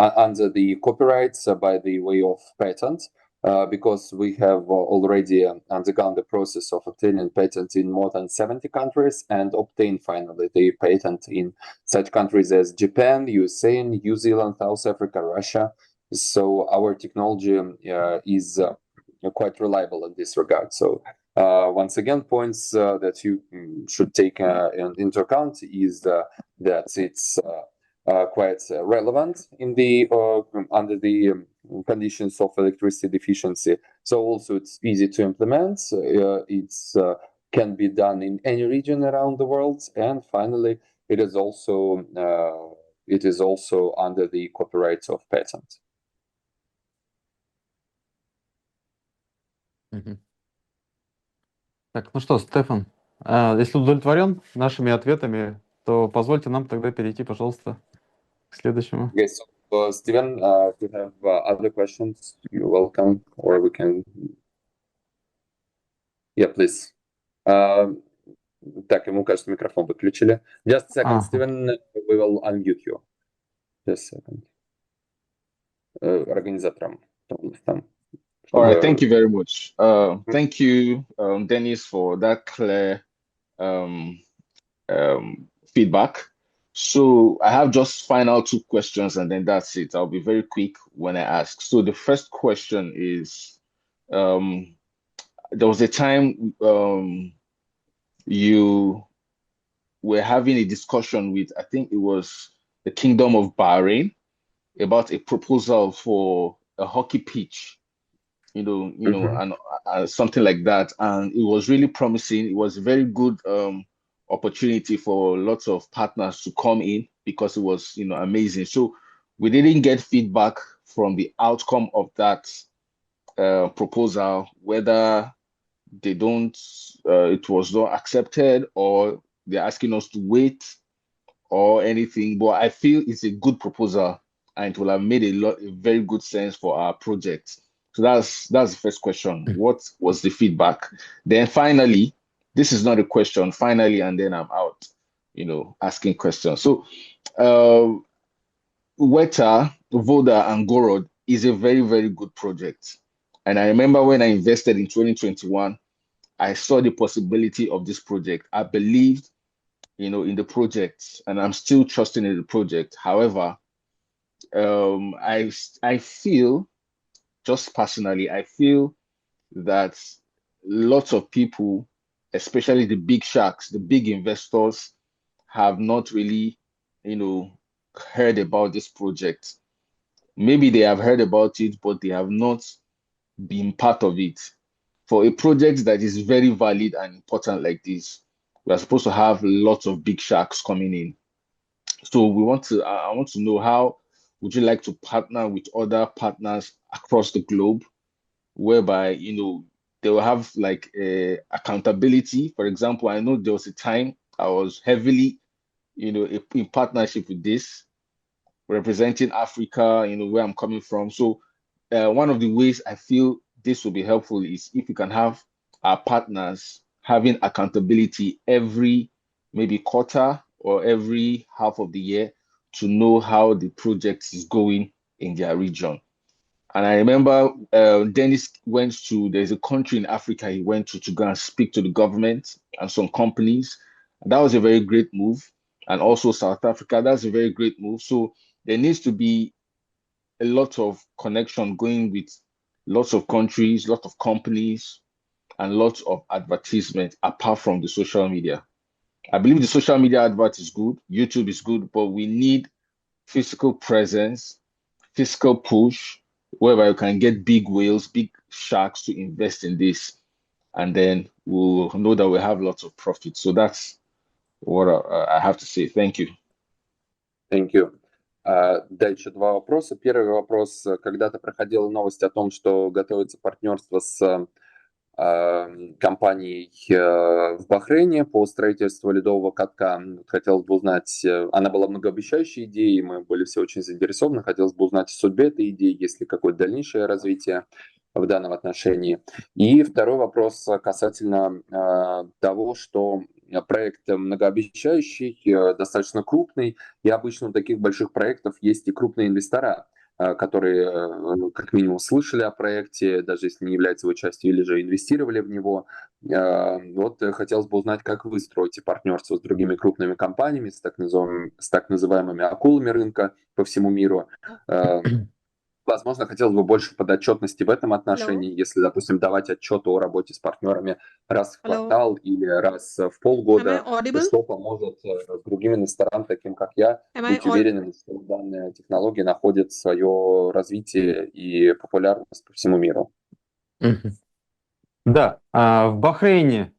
under the copyrights by the way of patent. because we have already undergone the process of obtaining patent in more than 70 countries and obtained finally the patent in such countries as Japan, USA, New Zealand, South Africa, Russia. So our technology is quite reliable in this regard. So once again, points that you should take into account is that it's quite relevant in the under the conditions of electricity deficiency. So also it's easy to implement. It's can be done in any region around the world, and finally, it is also under the copyright of patent. Так, ну что, Стефан, если удовлетворен нашими ответами, то позвольте нам тогда перейти, пожалуйста, к следующему. Okay, so Steven, if you have other questions, you're welcome, or we can. Yeah, please. Так, ему, кажется, микрофон выключили. Just a second, Steven, we will unmute you. Just a second. Организаторам. All right, thank you very much. Thank you, Dennis, for that clear feedback. So I have just final 2 questions, and then that's it. I'll be very quick when I ask. So the first question is, there was a time you were having a discussion with, I think it was the Kingdom of Bahrain, about a proposal for a hockey pitch, and something like that. And it was really promising. It was a very good opportunity for lots of partners to come in because it was, amazing. So we didn't get feedback from the outcome of that proposal, whether it was not accepted, or they're asking us to wait or anything. But I feel it's a good proposal, and it will have made a very good sense for our project. So that's the first question. What was the feedback? Then finally, this is not a question, finally, and then I'm out, asking questions. So Weta, Voda, and Gorod is a very, very good project. And I remember when I invested in 2021, I saw the possibility of this project. I believed, in the project, and I'm still trusting in the project. However, I feel, just personally, I feel that lots of people, especially the big sharks, the big investors, have not really, heard about this project. Maybe they have heard about it, but they have not been part of it. For a project that is very valid and important like this, we are supposed to have lots of big sharks coming in. So I want to know, how would you like to partner with other partners across the globe, whereby, they will have like accountability. For example, I know there was a time I was heavily, in partnership with this, representing Africa, where I'm coming from. So one of the ways I feel this will be helpful is if we can have our partners having accountability every maybe quarter or every half of the year to know how the project is going in their region. And I remember Dennis there's a country in Africa he went to go and speak to the government and some companies. And that was a very great move. And also South Africa, that's a very great move. So there needs to be a lot of connection going with lots of countries, lots of companies, and lots of advertisement apart from the social media. I believe the social media advert is good, YouTube is good, but we need physical presence, physical push, whereby you can get big whales, big sharks to invest in this, and then we'll know that we have lots of profit. So that's what I have to say. Thank you. Thank you. Дальше 2 вопроса. Первый вопрос. Когда-то проходила новость о том, что готовится партнерство с компанией в Бахрейне по строительству ледового катка. Хотелось бы узнать, она была многообещающей идеей, мы были все очень заинтересованы. Хотелось бы узнать о судьбе этой идеи, есть ли какое-то дальнейшее развитие в данном отношении. И второй вопрос касательно того, что проект многообещающий, достаточно крупный, и обычно у таких больших проектов есть и крупные инвестора. которые как минимум слышали о проекте, даже если не являются его частью, или же инвестировали в него. Вот хотелось бы узнать, как вы строите партнерство с другими крупными компаниями, с так называемыми акулами рынка по всему миру. Возможно, хотелось бы больше подотчетности в этом отношении, если, допустим, давать отчеты о работе с партнерами раз в квартал или раз в полгода, что поможет с другими инвесторам, таким как я, быть уверенными, что данная технология находит свое развитие и популярность по всему миру. Да, в Бахрейне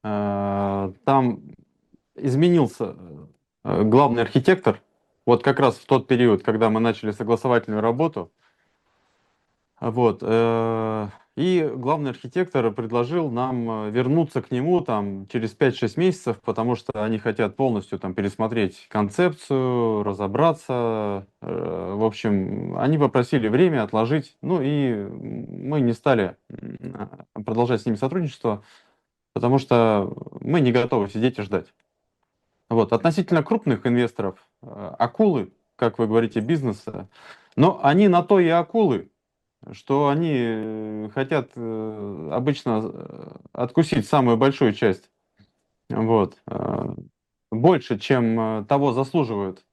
там изменился главный архитектор, вот как раз в тот период, когда мы начали согласовательную работу. Вот, и главный архитектор предложил нам вернуться к нему там через 5-6 месяцев, потому что они хотят полностью там пересмотреть концепцию, разобраться. В общем, они попросили время отложить, ну и мы не стали продолжать с ними сотрудничество, потому что мы не готовы сидеть и ждать. Вот, относительно крупных инвесторов, акулы, как вы говорите, бизнеса, но они на то и акулы, что они хотят обычно откусить самую большую часть, вот, больше, чем того заслуживают.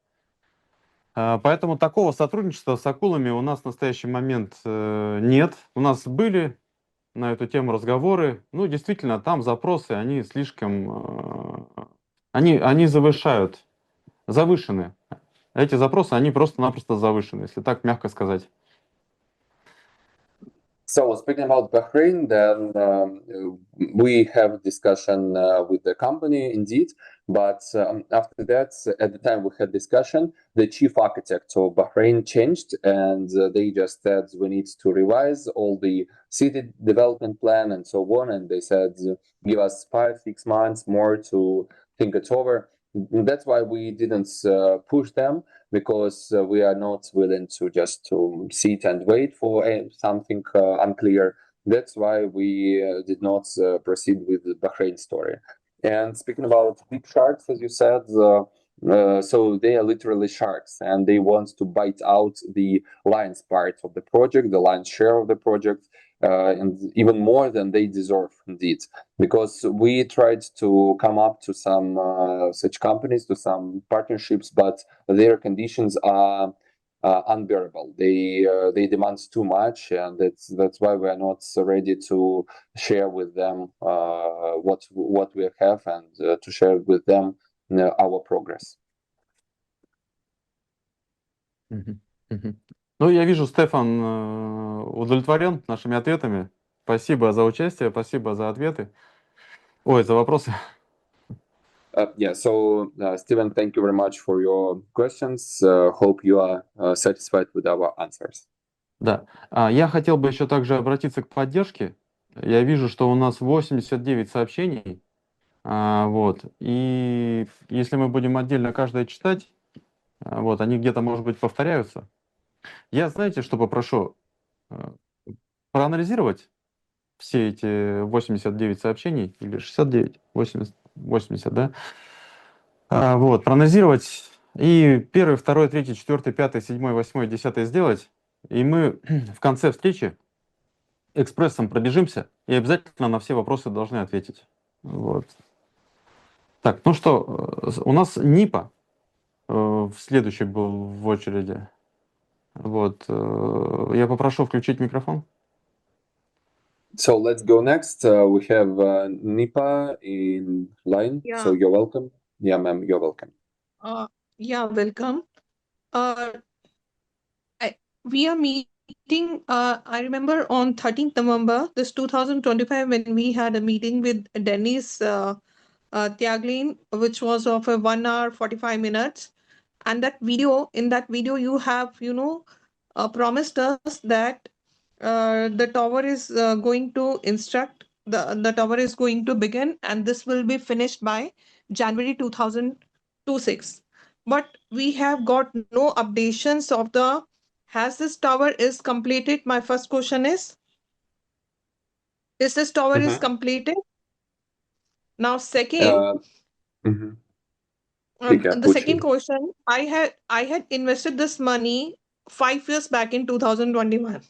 Поэтому такого сотрудничества с акулами у нас в настоящий момент нет. У нас были на эту тему разговоры. Ну, действительно, там запросы, они слишком... Они завышены. Эти запросы, они просто-напросто завышены, если так мягко сказать. So speaking about Bahrain, then we have discussion with the company indeed, but after that, at the time we had discussion, the chief architect of Bahrain changed, and they just said we need to revise all the city development plan and so on, and they said give us 5-6 months more to think it over. That's why we didn't push them, because we are not willing to just to sit and wait for something unclear. That's why we did not proceed with the Bahrain story. And speaking about big sharks, as you said, so they are literally sharks, and they want to bite out the lion's part of the project, the lion's share of the project, and even more than they deserve, indeed. Because we tried to come up to some such companies, to some partnerships, but their conditions are unbearable. They demand too much, and that's why we are not ready to share with them what we have, and to share with them our progress. Ну, я вижу, Стефан удовлетворен нашими ответами. Спасибо за участие, спасибо за ответы. Ой, за вопросы. Yeah, so Steven, thank you very much for your questions. Hope you are satisfied with our answers. Да. Я хотел бы еще также обратиться к поддержке. Я вижу, что у нас 89 сообщений. Вот. И если мы будем отдельно каждое читать, вот, они где-то, может быть, повторяются. Я, знаете, что попрошу? Проанализировать все эти 89 сообщений, или 69, 80, да? Вот, проанализировать и 1, 2, 3, 4, 5, 7, 8, 10 сделать. И мы в конце встречи экспрессом пробежимся и обязательно на все вопросы должны ответить. Вот. Так, ну что, у нас Нипа следующий был в очереди. Вот, я попрошу включить микрофон. So let's go next. We have Nipa in line. Yeah. So you're welcome. Yeah, ma'am, you're welcome. Yeah, welcome. We are meeting, I remember on 13th November, this 2025, when we had a meeting with Dennis Tiaglin, which was of a 1 hour 45 minutes. And in that video, you have, promised us that the tower is going to the tower is going to begin, and this will be finished by January 2026. But we have got no updations of has this tower is completed? My first question is this tower is completed? Now, second, Mhm. the second question, I had invested this money 5 years back in 2021.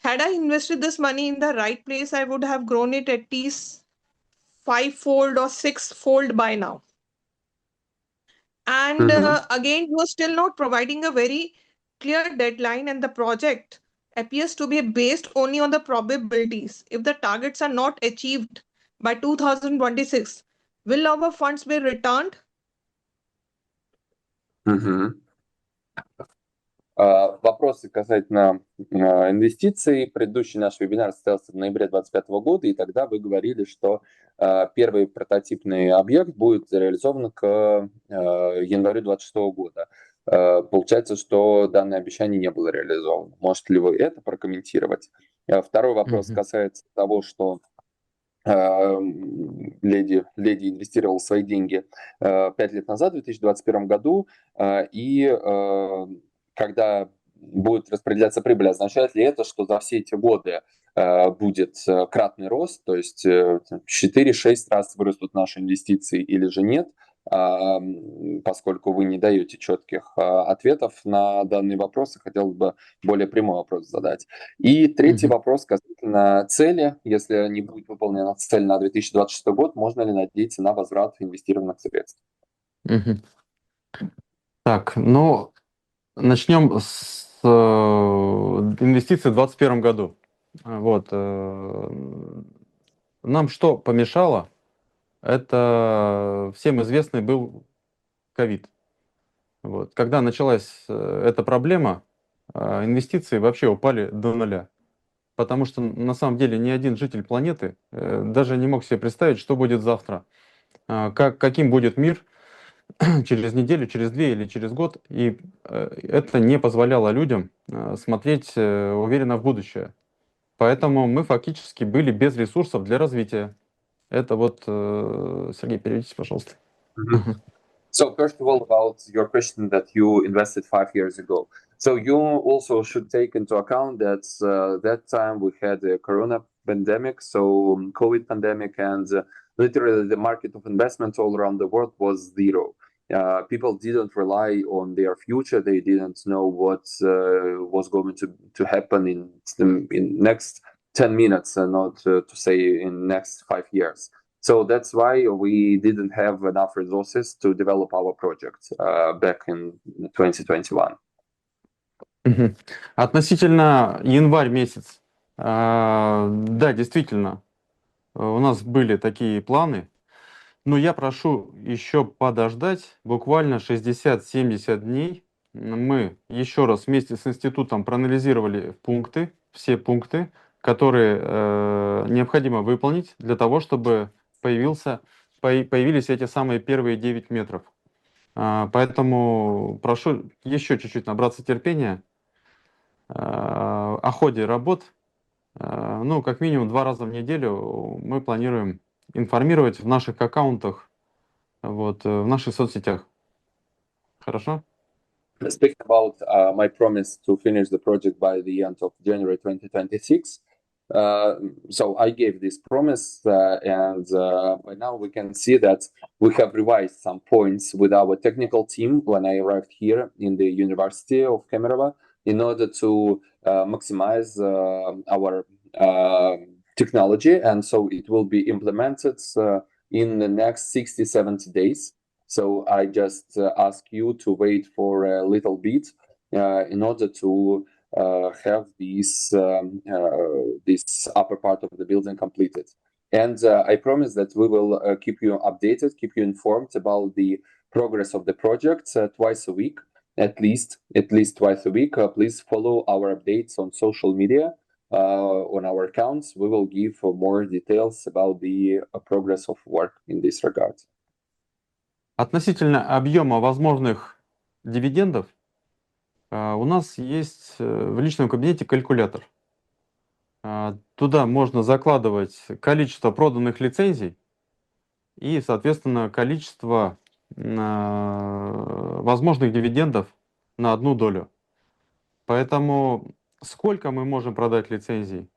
Had I invested this money in the right place, I would have grown it at least 5-fold or 6-fold by now. And again, you are still not providing a very clear deadline, and the project appears to be based only on the probabilities. If the targets are not achieved by 2026, will our funds be returned? Вопросы касательно инвестиций. Предыдущий наш вебинар состоялся в ноябре 2025 года, и тогда вы говорили, что первый прототипный объект будет реализован к январю 2026 года. Получается, что данное обещание не было реализовано. Можете ли вы это прокомментировать? Второй вопрос касается того, что леди инвестировал свои деньги 5 лет назад, в 2021 году, и когда будет распределяться прибыль, означает ли это, что за все эти годы будет кратный рост, то есть 4-6 раз вырастут наши инвестиции или же нет, поскольку вы не даете четких ответов на данные вопросы, хотел бы более прямой вопрос задать. И третий вопрос касательно цели. Если не будет выполнена цель на 2026 год, можно ли надеяться на возврат инвестированных средств? Так, ну, начнем с инвестиций в 2021 году. Вот. Нам что помешало? Это всем известный был ковид. Вот. Когда началась эта проблема, инвестиции вообще упали до нуля. Потому что на самом деле ни один житель планеты даже не мог себе представить, что будет завтра, каким будет мир через неделю, через 2 или через год. И это не позволяло людям смотреть уверенно в будущее. Поэтому мы фактически были без ресурсов для развития. Это вот, Сергей, переведите, пожалуйста. So first of all, about your question that you invested 5 years ago. So you also should take into account that that time we had a corona pandemic, so COVID pandemic, and literally the market of investment all around the world was zero. People didn't rely on their future. They didn't know what was going to happen in next 10 minutes, and not to say in next 5 years. So that's why we didn't have enough resources to develop our project back in 2021. Относительно январь месяц, да, действительно, у нас были такие планы, но я прошу еще подождать буквально 60-70 дней. Мы еще раз вместе с институтом проанализировали пункты, все пункты, которые необходимо выполнить для того, чтобы появились эти самые первые 9 метров. Поэтому прошу еще чуть-чуть набраться терпения. О ходе работ, ну, как минимум 2 раза в неделю мы планируем информировать в наших аккаунтах, вот, в наших соцсетях. Хорошо? Speaking about my promise to finish the project by the end of January 2026. So I gave this promise, and by now we can see that we have revised some points with our technical team when I arrived here in the University of Kemerovo in order to maximize our technology, and so it will be implemented in the next 60-70 days. So I just ask you to wait for a little bit in order to have this upper part of the building completed. And I promise that we will keep you updated, keep you informed about the progress of the project twice a week, at least twice a week. Please follow our updates on social media, on our accounts. We will give more details about the progress of work in this regard. Относительно объема возможных дивидендов, у нас есть в личном кабинете калькулятор. Туда можно закладывать количество проданных лицензий и, соответственно, количество возможных дивидендов на 1 долю. Поэтому сколько мы можем продать лицензий?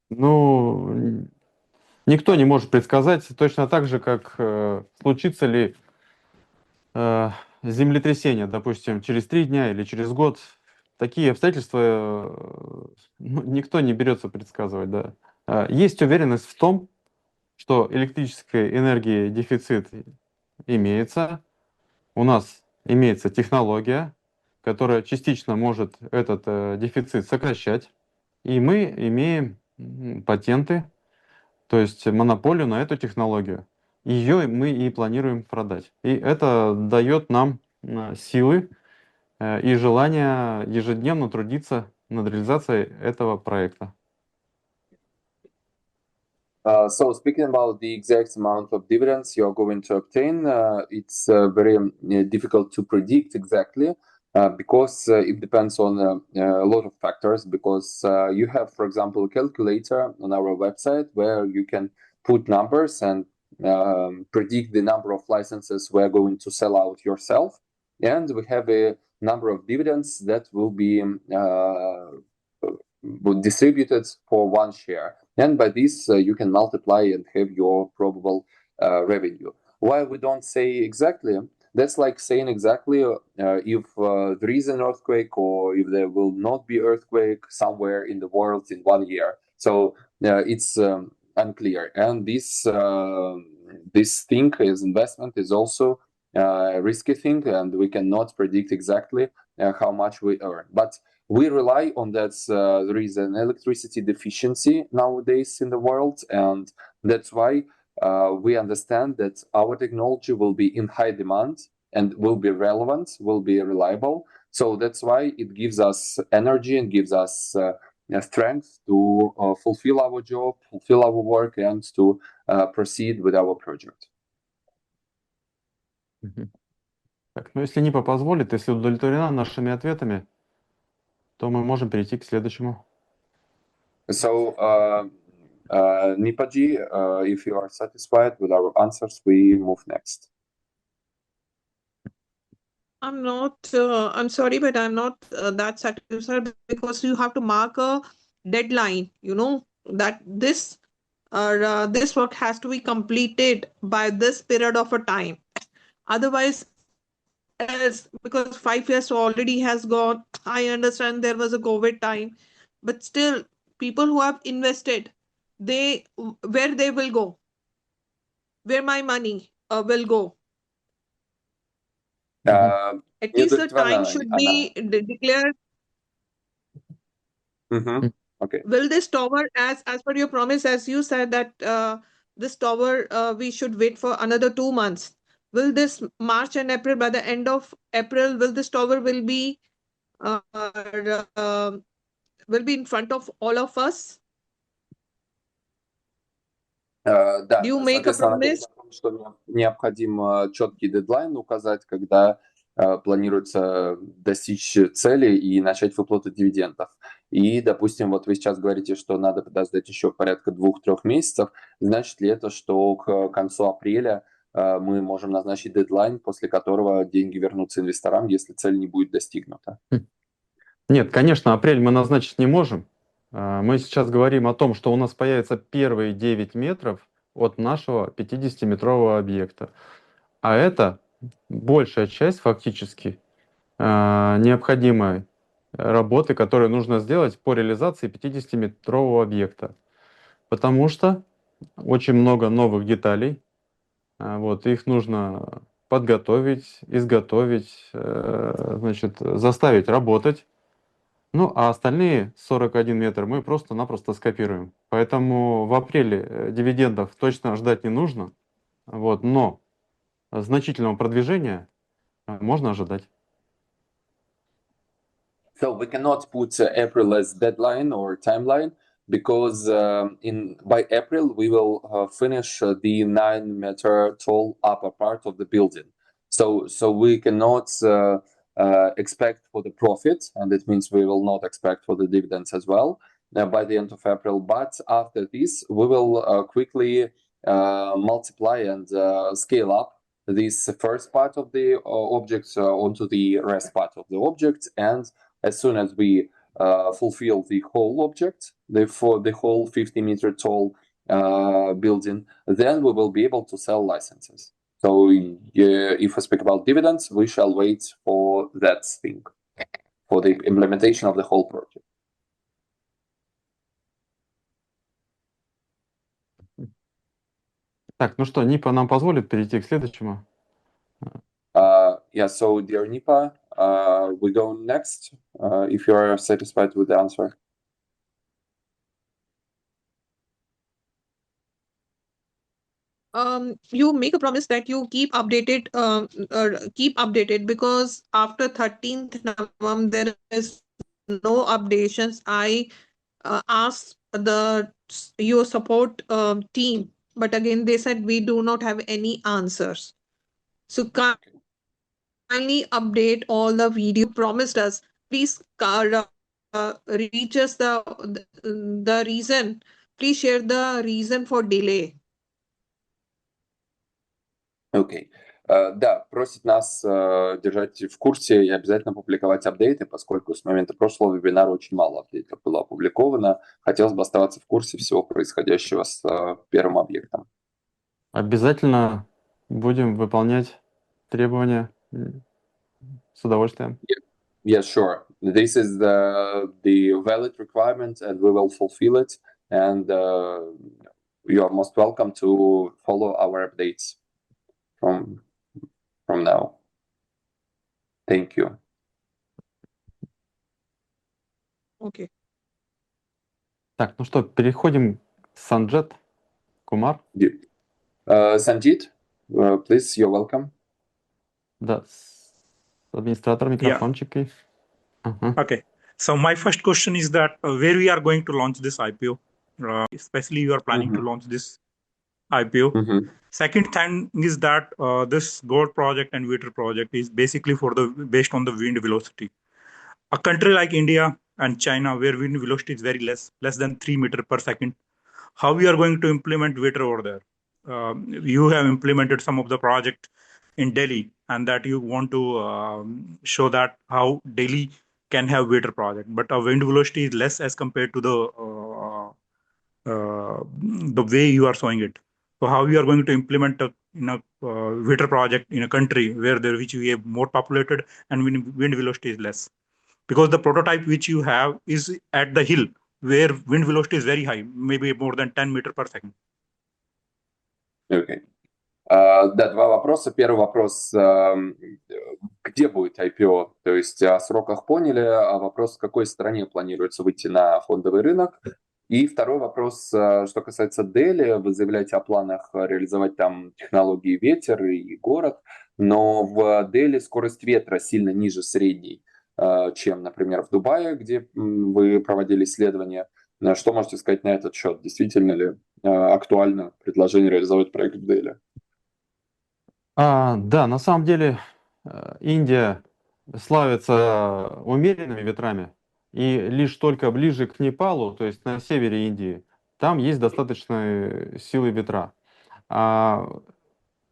Ну, никто не может предсказать, точно так же, как случится ли землетрясение, допустим, через 3 дня или через год, такие обстоятельства никто не берется предсказывать, да. Есть уверенность в том, что электрической энергии дефицит имеется, у нас имеется технология, которая частично может этот дефицит сокращать, и мы имеем патенты, то есть монополию на эту технологию. Ее мы и планируем продать. И это дает нам силы и желание ежедневно трудиться над реализацией этого проекта. So speaking about the exact amount of dividends you're going to obtain, it's very difficult to predict exactly because it depends on a lot of factors. Because you have, for example, a calculator on our website where you can put numbers and predict the number of licenses we're going to sell out yourself. And we have a number of dividends that will be distributed for one share. And by this, you can multiply and have your probable revenue. Why we don't say exactly? That's like saying exactly if there is an earthquake or if there will not be earthquake somewhere in the world in 1 year. So it's unclear. And this thing as investment is also a risky thing, and we cannot predict exactly how much we earn. But we rely on that there is an electricity deficiency nowadays in the world, and that's why we understand that our technology will be in high demand and will be relevant, will be reliable. So that's why it gives us energy and gives us strength to fulfill our job, fulfill our work, and to proceed with our project. Так, ну если Нипа позволит, если удовлетворена нашими ответами, то мы можем перейти к следующему. So, Nipaji, if you are satisfied with our answers, we move next. I'm not, I'm sorry, but I'm not that satisfied because you have to mark a deadline, that this work has to be completed by this period of a time. Otherwise, because 5 years already has gone, I understand there was a COVID time, but still people who have invested, where they will go, where my money will go. At least the time should be declared. Okay. Will this tower, as per your promise, as you said that this tower we should wait for another 2 months. Will this March and April, by the end of April, will this tower will be in front of all of us? Да, Do you make a соответственно, promise? что необходим четкий дедлайн указать, когда планируется достичь цели и начать выплату дивидендов. И, допустим, вот вы сейчас говорите, что надо подождать еще порядка 2-3 месяцев. Значит ли это, что к концу апреля мы можем назначить дедлайн, после которого деньги вернутся инвесторам, если цель не будет достигнута? Нет, конечно, апрель мы назначить не можем. Мы сейчас говорим о том, что у нас появятся первые 9 метров от нашего 50-метрового объекта. А это большая часть фактически необходимой работы, которую нужно сделать по реализации 50-метрового объекта. Потому что очень много новых деталей. Вот, их нужно подготовить, изготовить, значит, заставить работать. Ну, а остальные 41 метр мы просто-напросто скопируем. Поэтому в апреле дивидендов точно ждать не нужно. Вот, но значительного продвижения можно ожидать. So we cannot put April as deadline or timeline because by April we will finish the 9-meter tall upper part of the building. So we cannot expect for the profit, and it means we will not expect for the dividends as well by the end of April. But after this, we will quickly multiply and scale up this first part of the object onto the rest part of the object, and as soon as we fulfill the whole object, for the whole 50-meter tall building, then we will be able to sell licenses. So if we speak about dividends, we shall wait for that thing, for the implementation of the whole project. Так, ну что, Нипа нам позволит перейти к следующему? Yeah, so dear Nipa, we go next, if you are satisfied with the answer. You make a promise that you keep updated, because after 13th November there is no updations. I asked your support team, but again they said we do not have any answers. So kindly update all the video promised us. Please reach us the reason. Please share the reason for delay. Окей. Да, просит нас держать в курсе и обязательно публиковать апдейты, поскольку с момента прошлого вебинара очень мало апдейтов было опубликовано. Хотелось бы оставаться в курсе всего происходящего с первым объектом. Обязательно будем выполнять требования с удовольствием. Yeah, sure. This is the valid requirement, and we will fulfill it. And you are most welcome to follow our updates from now. Thank you. Okay. Так, ну что, переходим к Санджет Кумар. Sanjit, please, you're welcome. Да, администратор микрофончик. Okay. So my first question is that where we are going to launch this IPO, especially you are planning to launch this IPO. Second thing is that this gold project and Viter project is basically based on the wind velocity. A country like India and China, where wind velocity is very less than 3 meters per second, how we are going to implement Viter over there? You have implemented some of the project in Delhi, and that you want to show that how Delhi can have Viter project, but a wind velocity is less as compared to the way you are showing it. So how you are going to implement a Viter project in a country which we have more populated and wind velocity is less? Because the prototype which you have is at the hill where wind velocity is very high, maybe more than 10 meters per second. Okay. Да, два вопроса. Первый вопрос, где будет IPO? То есть о сроках поняли, а вопрос, в какой стране планируется выйти на фондовый рынок? И второй вопрос, что касается Дели, вы заявляете о планах реализовать там технологии ветер и город, но в Дели скорость ветра сильно ниже средней, чем, например, в Дубае, где вы проводили исследования. Что можете сказать на этот счет? Действительно ли актуально предложение реализовать проект в Дели? Да, на самом деле Индия славится умеренными ветрами, и лишь только ближе к Непалу, то есть на севере Индии, там есть достаточной силы ветра. А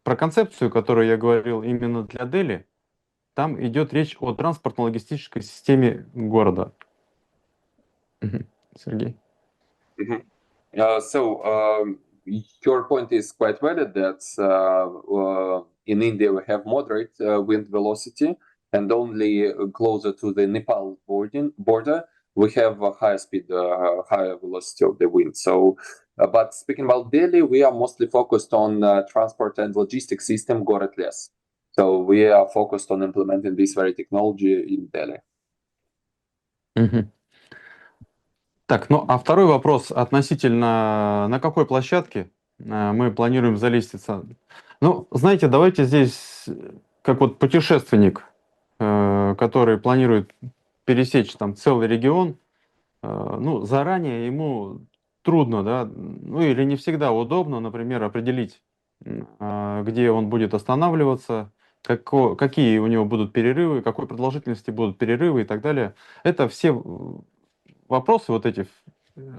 про концепцию, которую я говорил именно для Дели, там идет речь о транспортно-логистической системе города. Сергей. Your point is quite valid that in India we have moderate wind velocity, and only closer to the Nepal border we have a higher speed, higher velocity of the wind. So, but speaking about Delhi, we are mostly focused on transport and logistics system Goratless. So we are focused on implementing this very technology in Delhi. Так, ну а второй вопрос относительно на какой площадке мы планируем залиститься. Ну, знаете, давайте здесь как вот путешественник, который планирует пересечь там целый регион, ну, заранее ему трудно, да, ну или не всегда удобно, например, определить, где он будет останавливаться, какие у него будут перерывы, какой продолжительности будут перерывы и так далее. Это все вопросы вот эти,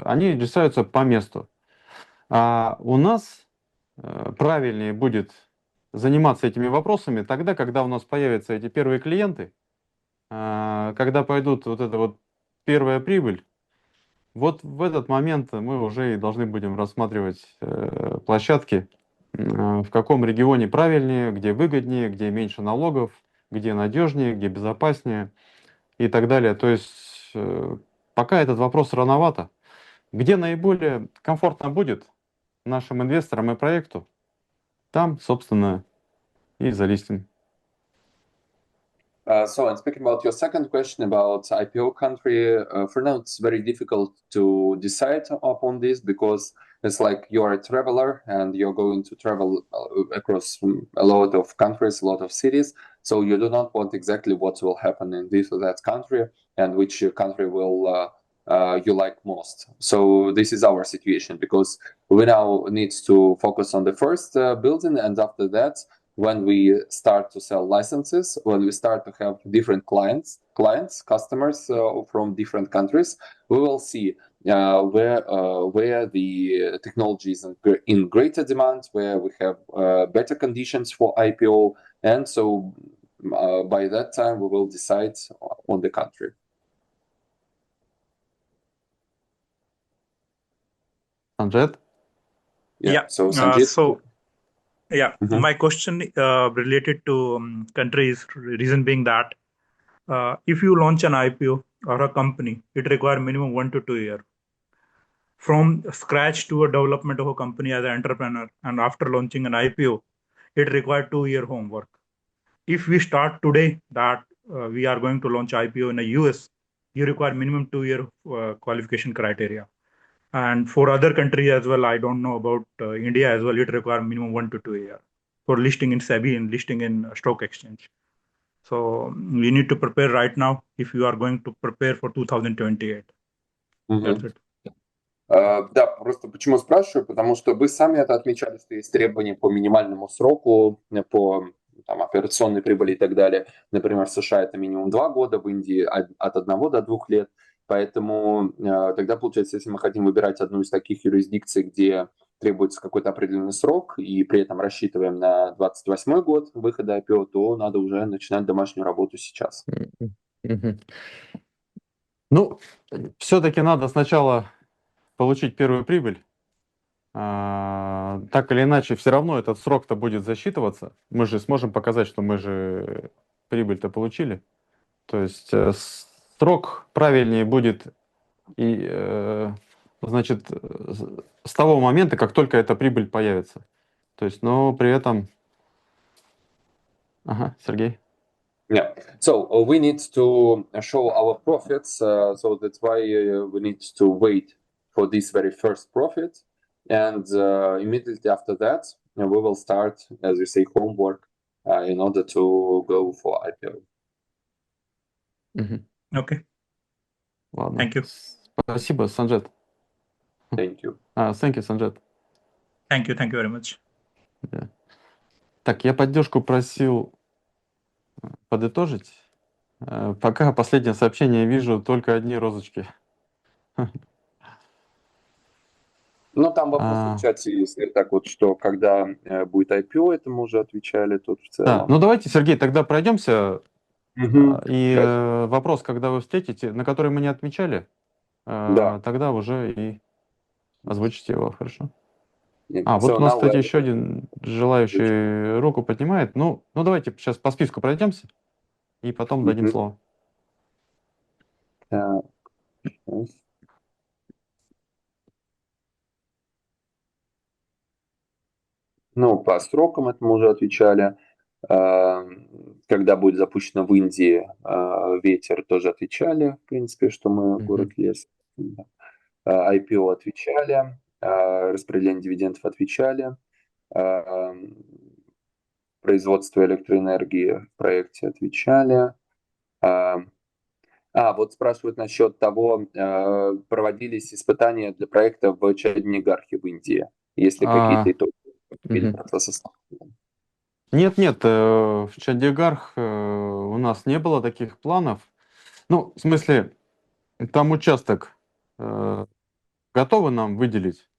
они решаются по месту. А у нас правильнее будет заниматься этими вопросами тогда, когда у нас появятся эти первые клиенты, когда пойдут вот эта вот первая прибыль. Вот в этот момент мы уже и должны будем рассматривать площадки в каком регионе правильнее, где выгоднее, где меньше налогов, где надежнее, где безопаснее и так далее. То есть пока этот вопрос рановато. Где наиболее комфортно будет нашим инвесторам и проекту, там, собственно, и залистим. So, and speaking about your second question about IPO country, for now it's very difficult to decide upon this because it's like you're a traveler and you're going to travel across a lot of countries, a lot of cities. So you do not want exactly what will happen in this or that country and which country will you like most. So this is our situation because we now need to focus on the first building, and after that, when we start to sell licenses, when we start to have different customers from different countries, we will see where the technology is in greater demand, where we have better conditions for IPO, and so by that time we will decide on the country. Sanjit? Yeah. So Sanjit. My question related to countries, reason being that if you launch an IPO or a company, it requires minimum 1 to 2 years. From scratch to a development of a company as an entrepreneur, and after launching an IPO, it requires 2-year homework. If we start today that we are going to launch IPO in the US, you require minimum 2-year qualification criteria. And for other countries as well, I don't know about India as well, it requires minimum 1 to 2 years for listing in SEBI and listing in stock exchange. So we need to prepare right now if you are going to prepare for 2028. That's it. Да, просто почему спрашиваю, потому что вы сами это отмечали, что есть требования по минимальному сроку, по там, операционной прибыли и так далее. Например, в США это минимум 2 года, в Индии от 1 до 2 лет. Поэтому тогда, получается, если мы хотим выбирать одну из таких юрисдикций, где требуется какой-то определенный срок, и при этом рассчитываем на 28 год выхода IPO, то надо уже начинать домашнюю работу сейчас. Ну, все-таки надо сначала получить первую прибыль. Так или иначе, все равно этот срок-то будет засчитываться. Мы же сможем показать, что мы же прибыль-то получили. То есть срок правильнее будет значит, с того момента, как только эта прибыль появится. То есть, но при этом... Ага, Сергей. Yeah, so we need to show our profits, so that's why we need to wait for this very first profit, and immediately after that we will start, as you say, homework in order to go for IPO. Okay. Ладно. Thank you. Спасибо, Санджет. Thank you. Thank you, Санджет. Thank you very much. Yeah. Так, я поддержку просил подытожить. Пока последнее сообщение вижу только одни розочки. Ну, там вопрос в чате, если так вот, что когда будет IPO, это мы уже отвечали тут в целом. Да. Ну, давайте, Сергей, тогда пройдемся. И Хорошо. вопрос, когда вы встретите, на который мы не отмечали, Да. тогда уже и озвучите его, хорошо? So вот у нас, now кстати, еще один желающий руку поднимает. Ну, давайте сейчас по списку пройдемся и потом дадим слово. Так. Ну, по срокам это мы уже отвечали. Когда будет запущено в Индии ветер, тоже отвечали, в принципе, что мы город лес. IPO отвечали, распределение дивидендов отвечали, производство электроэнергии в проекте отвечали. Вот спрашивают насчет того, проводились испытания для проекта в Чандигархе в Индии. Есть ли какие-то итоги процесса? Нет, в Чандигарх у нас не было таких планов. Ну, в смысле, там участок готовы нам выделить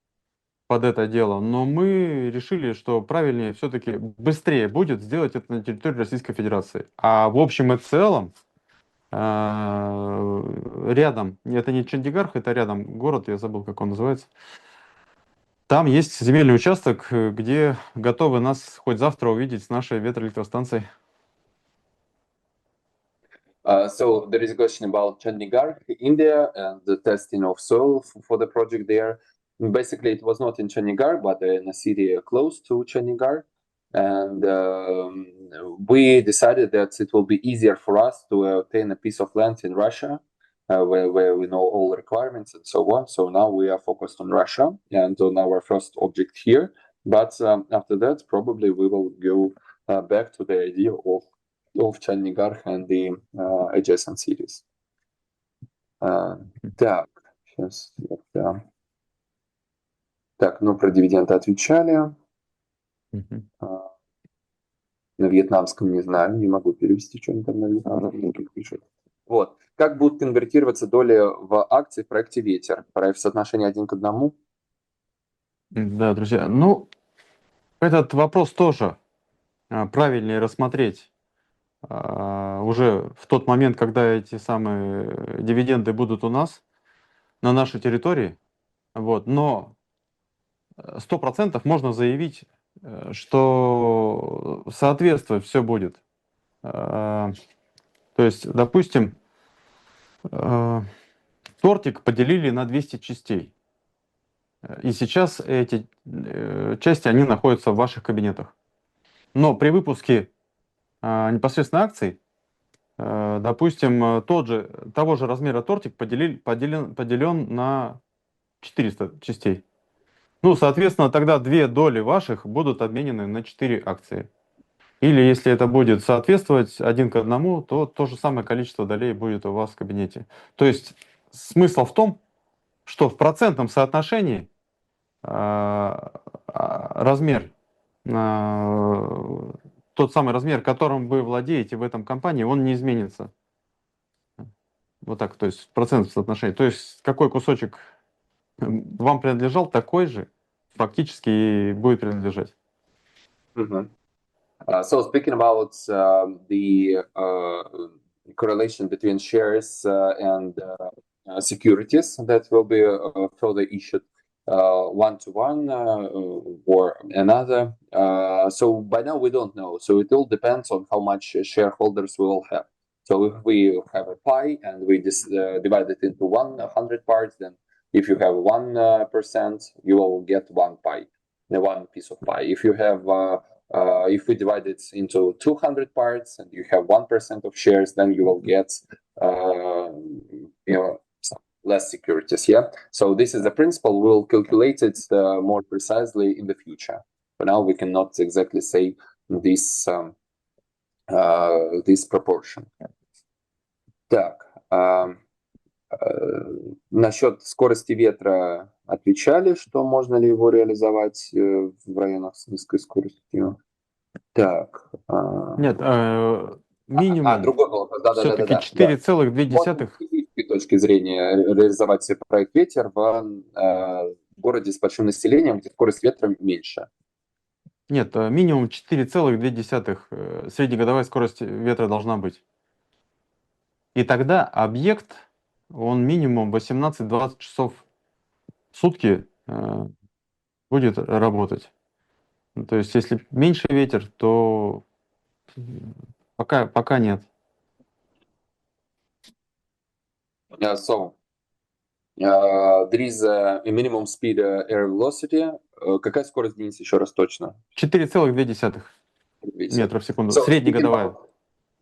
под это дело, но мы решили, что правильнее все-таки быстрее будет сделать это на территории Российской Федерации. А в общем и целом, рядом, это не Чандигарх, это рядом город, я забыл, как он называется. Там есть земельный участок, где готовы нас хоть завтра увидеть с нашей ветроэлектростанцией. So there is a question about Chandigarh, India, and the testing of soil for the project there. Basically, it was not in Chandigarh, but in a city close to Chandigarh. And we decided that it will be easier for us to obtain a piece of land in Russia, where we know all the requirements and so on. So now we are focused on Russia and on our first object here. But after that, probably we will go back to the idea of Chandigarh and the adjacent cities. Так, сейчас это... Так, ну про дивиденды отвечали. На вьетнамском не знаю, не могу перевести, что они там на вьетнамском пишут. Вот. Как будут конвертироваться доли в акции в проекте «Ветер»? Проект в соотношении 1 к 1? Да, друзья, ну, этот вопрос тоже правильнее рассмотреть уже в тот момент, когда эти самые дивиденды будут у нас, на нашей территории. Вот. Но 100% можно заявить, что соответствовать все будет. То есть, допустим, тортик поделили на 200 частей. И сейчас эти части, они находятся в ваших кабинетах. Но при выпуске непосредственно акций, допустим, того же размера тортик поделен на 400 частей. Ну, соответственно, тогда 2 доли ваших будут обменены на 4 акции. Или если это будет соответствовать 1 к 1, то то же самое количество долей будет у вас в кабинете. То есть смысл в том, что в процентном соотношении размер, тот самый размер, которым вы владеете в этом компании, он не изменится. Вот так, то есть в процентном соотношении. То есть какой кусочек вам принадлежал, такой же фактически и будет принадлежать. So speaking about the correlation between shares and securities that will be further issued one to one or another. So by now we don't know. So it all depends on how much shareholders we will have. So if we have a pie and we divide it into 100 parts, then if you have 1%, you will get one pie, one piece of pie. If you have if we divide it into 200 parts and you have 1% of shares, then you will get less securities. Yeah. So this is the principle. We'll calculate it more precisely in the future. For now, we cannot exactly say this this proportion. Так. Насчет скорости ветра отвечали, что можно ли его реализовать в районах с низкой скоростью. Так. Нет, минимум другой вопрос. все-таки 4,2. С точки зрения реализовать проект «Ветер» в городе с большим населением, где скорость ветра меньше. Нет, минимум 4,2 среднегодовая скорость ветра должна быть. И тогда объект, он минимум 18-20 часов в сутки будет работать. То есть, если меньше ветер, то пока нет. So, there is a minimum speed air velocity. Какая скорость, Денис, еще раз точно? 4,2 метра в секунду. Среднегодовая.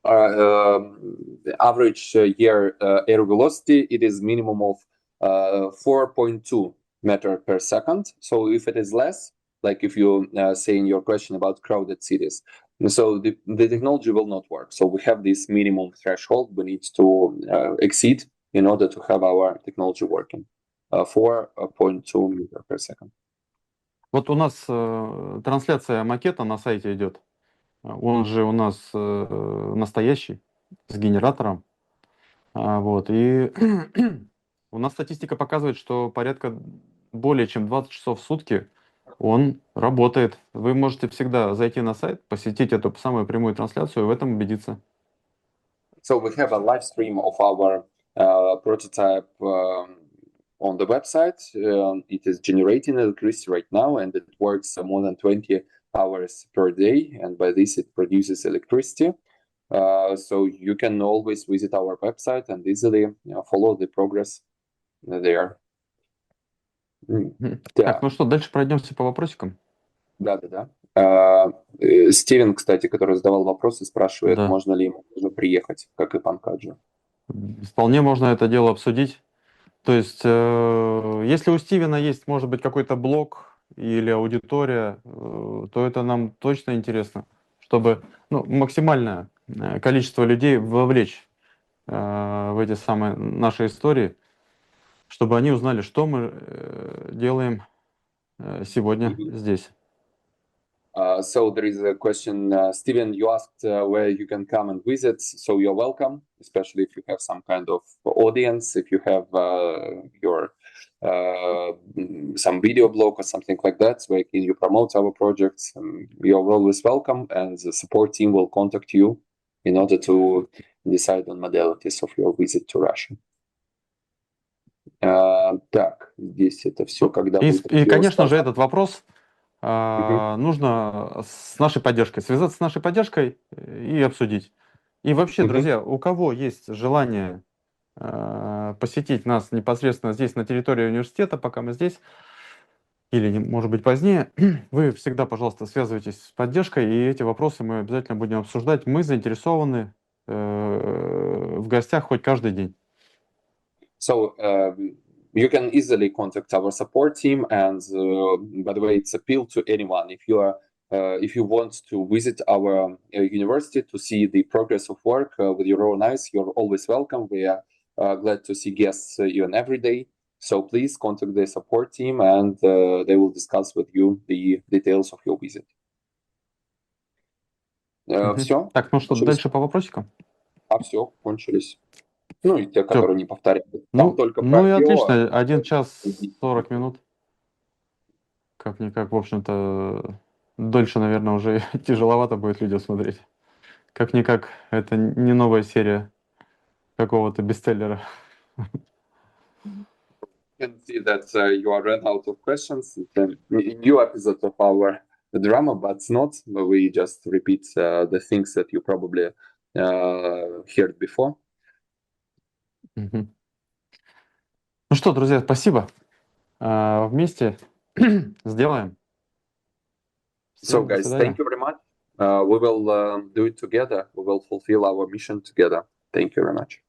Average year air velocity, it is minimum of 4.2 meter per second. So if it is less, like if you say in your question about crowded cities, so the technology will not work. So we have this minimum threshold we need to exceed in order to have our technology working. 4.2 meter per second. Вот у нас трансляция макета на сайте идет. Он же у нас настоящий, с генератором. Вот. И у нас статистика показывает, что порядка более чем 20 часов в сутки он работает. Вы можете всегда зайти на сайт, посетить эту самую прямую трансляцию и в этом убедиться. So we have a live stream of our prototype on the website. It is generating electricity right now, and it works more than 20 hours per day, and by this it produces electricity. So you can always visit our website and easily follow the progress there. Так, ну что, дальше пройдемся по вопросикам. Да. Стивен, кстати, который задавал вопросы, спрашивает, Да. можно ли ему уже приехать, как и Панкаджу. Вполне можно это дело обсудить. То есть, если у Стивена есть, может быть, какой-то блог или аудитория, то это нам точно интересно, чтобы максимальное количество людей вовлечь в эти самые наши истории, чтобы они узнали, что мы делаем сегодня здесь. So there is a question, Steven, you asked where you can come and visit, so you're welcome, especially if you have some kind of audience, if you have your some video blog or something like that, where you promote our projects. You're always welcome, and the support team will contact you in order to decide on modalities of your visit to Russia. Так, здесь это все, когда будет... И, конечно же, этот вопрос нужно с нашей поддержкой, связаться с нашей поддержкой и обсудить. И вообще, друзья, у кого есть желание посетить нас непосредственно здесь, на территории университета, пока мы здесь, или, может быть, позднее, вы всегда, пожалуйста, связывайтесь с поддержкой, и эти вопросы мы обязательно будем обсуждать. Мы заинтересованы в гостях хоть каждый день. So, you can easily contact our support team, and by the way, it's appeal to anyone. If you want to visit our university to see the progress of work with your own eyes, you're always welcome. We are glad to see guests even every day. So please contact the support team, and they will discuss with you the details of your visit. Все. Так, ну что, дальше по вопросикам? Все, кончились. Ну, и те, которые не повторяют. Ну и отлично, 1 час 40 минут. Как-никак, в общем-то, дольше, наверное, уже тяжеловато будет видео смотреть. Как-никак, это не новая серия какого-то бестселлера. You can see that you are run out of questions. It's a new episode of our drama, but it's not. We just repeat the things that you probably heard before. Ну что, друзья, спасибо. Вместе сделаем. So, guys, thank you very much. We will do it together. We will fulfill our mission together. Thank you very much.